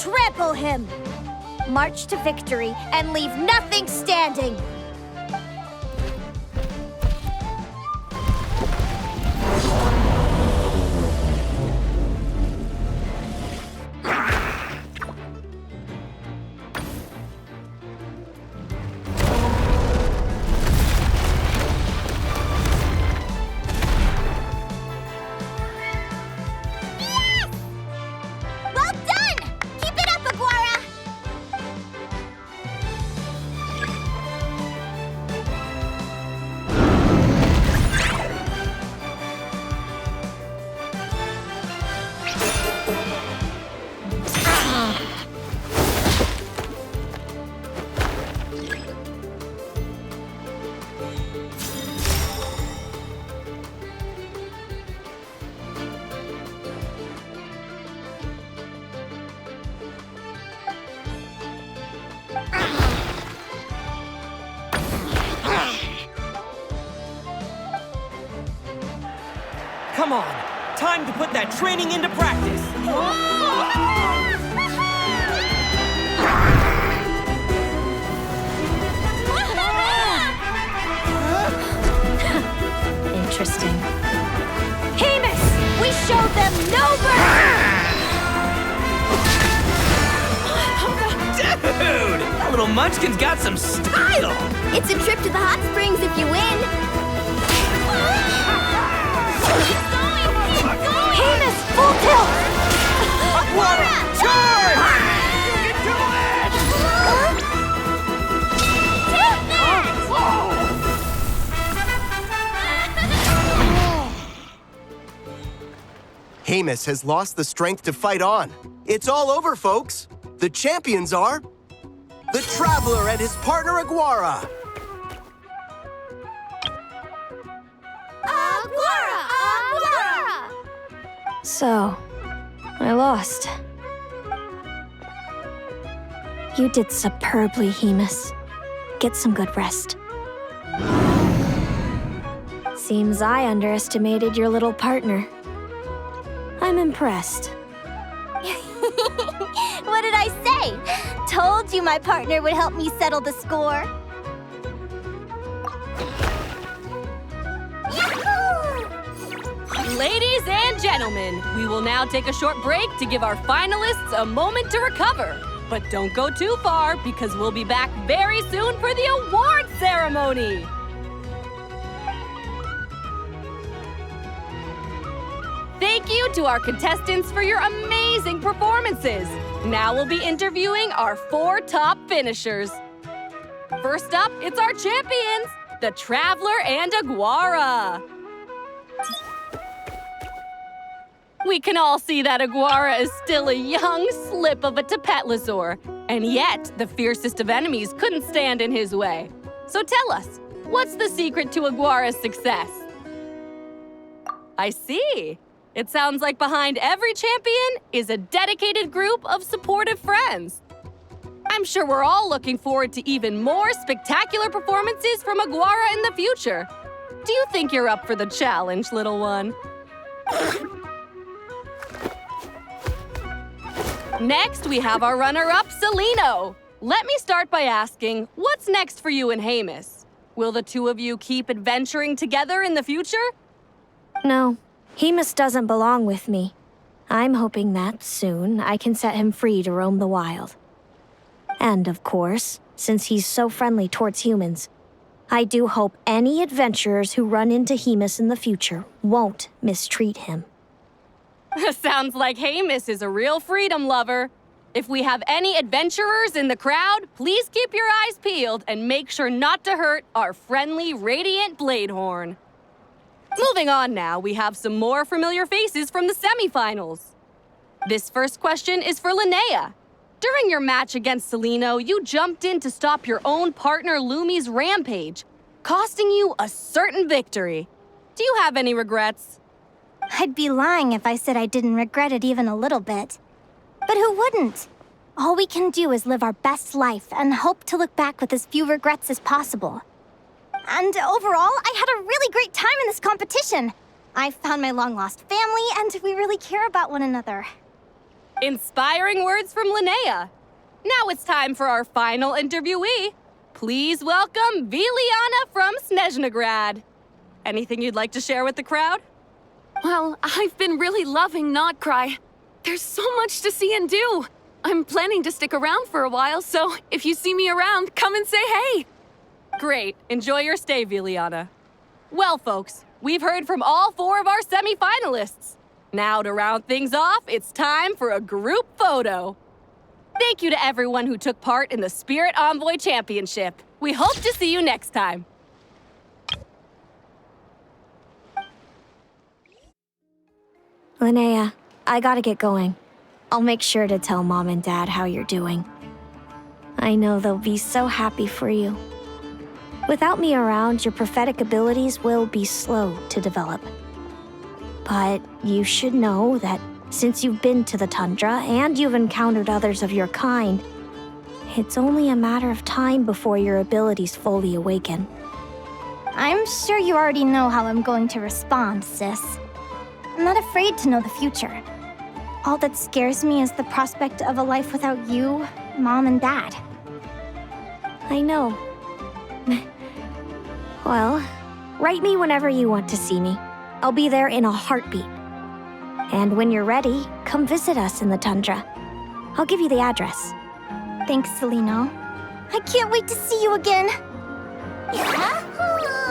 Trample him! march to victory, and leave nothing standing. Come on, time to put that training into practice. Interesting. Hemus! We showed them no mercy! Dude! That little munchkin's got some style! It's a trip to the hot springs if you win. Hemus, full tilt! Aguara, charge! You can do Hemus has lost the strength to fight on. It's all over, folks. The champions are the Traveler and his partner Aguara. Aguara! So, I lost. You did superbly, Hemus. Get some good rest. Seems I underestimated your little partner. I'm impressed. What did I say? Told you my partner would help me settle the score. Ladies and gentlemen, we will now take a short break to give our finalists a moment to recover. But don't go too far, because we'll be back very soon for the award ceremony. Thank you to our contestants for your amazing performances. Now we'll be interviewing our 4 top finishers. First up, it's our champions, the Traveler and Aguara. We can all see that Aguara is still a young slip of a Tapetlosaur, and yet the fiercest of enemies couldn't stand in his way. So tell us, what's the secret to Aguara's success? I see. It sounds like behind every champion is a dedicated group of supportive friends. I'm sure we're all looking forward to even more spectacular performances from Aguara in the future. Do you think you're up for the challenge, little one? Next, we have our runner-up, Celaeno. Let me start by asking, what's next for you and Hemus? Will the two of you keep adventuring together in the future? No, Hemus doesn't belong with me. I'm hoping that soon I can set him free to roam the wild. And of course, since he's so friendly towards humans, I do hope any adventurers who run into Hemus in the future won't mistreat him. Sounds like Hemus is a real freedom lover. If we have any adventurers in the crowd, please keep your eyes peeled and make sure not to hurt our friendly Radiant Bladehorn. Moving on now, we have some more familiar faces from the semifinals. This first question is for Linnea. During your match against Celaeno, you jumped in to stop your own partner Lumi's rampage, costing you a certain victory. Do you have any regrets? I'd be lying if I said I didn't regret it even a little bit. But who wouldn't? All we can do is live our best life and hope to look back with as few regrets as possible. And overall, I had a really great time in this competition. I found my long-lost family, and we really care about one another. Inspiring words from Linnea. Now it's time for our final interviewee. Please welcome Viliana from Snezhnegrad. Anything you'd like to share with the crowd? Well, I've been really loving Not Cry. There's so much to see and do. I'm planning to stick around for a while, so if you see me around, come and say hey. Great. Enjoy your stay, Viliana. Well, folks, we've heard from all 4 of our semi-finalists. Now, to round things off, it's time for a group photo. Thank you to everyone who took part in the Spirit Envoy Championship. We hope to see you next time. Linnea, I gotta get going. I'll make sure to tell Mom and Dad how you're doing. I know they'll be so happy for you. Without me around, your prophetic abilities will be slow to develop. But you should know that since you've been to the tundra and you've encountered others of your kind, it's only a matter of time before your abilities fully awaken. I'm sure you already know how I'm going to respond, sis. I'm not afraid to know the future. All that scares me is the prospect of a life without you, Mom, and Dad. I know. Well, write me whenever you want to see me. I'll be there in a heartbeat. And when you're ready, come visit us in the tundra. I'll give you the address. Thanks, Celaeno. I can't wait to see you again. Yahoo!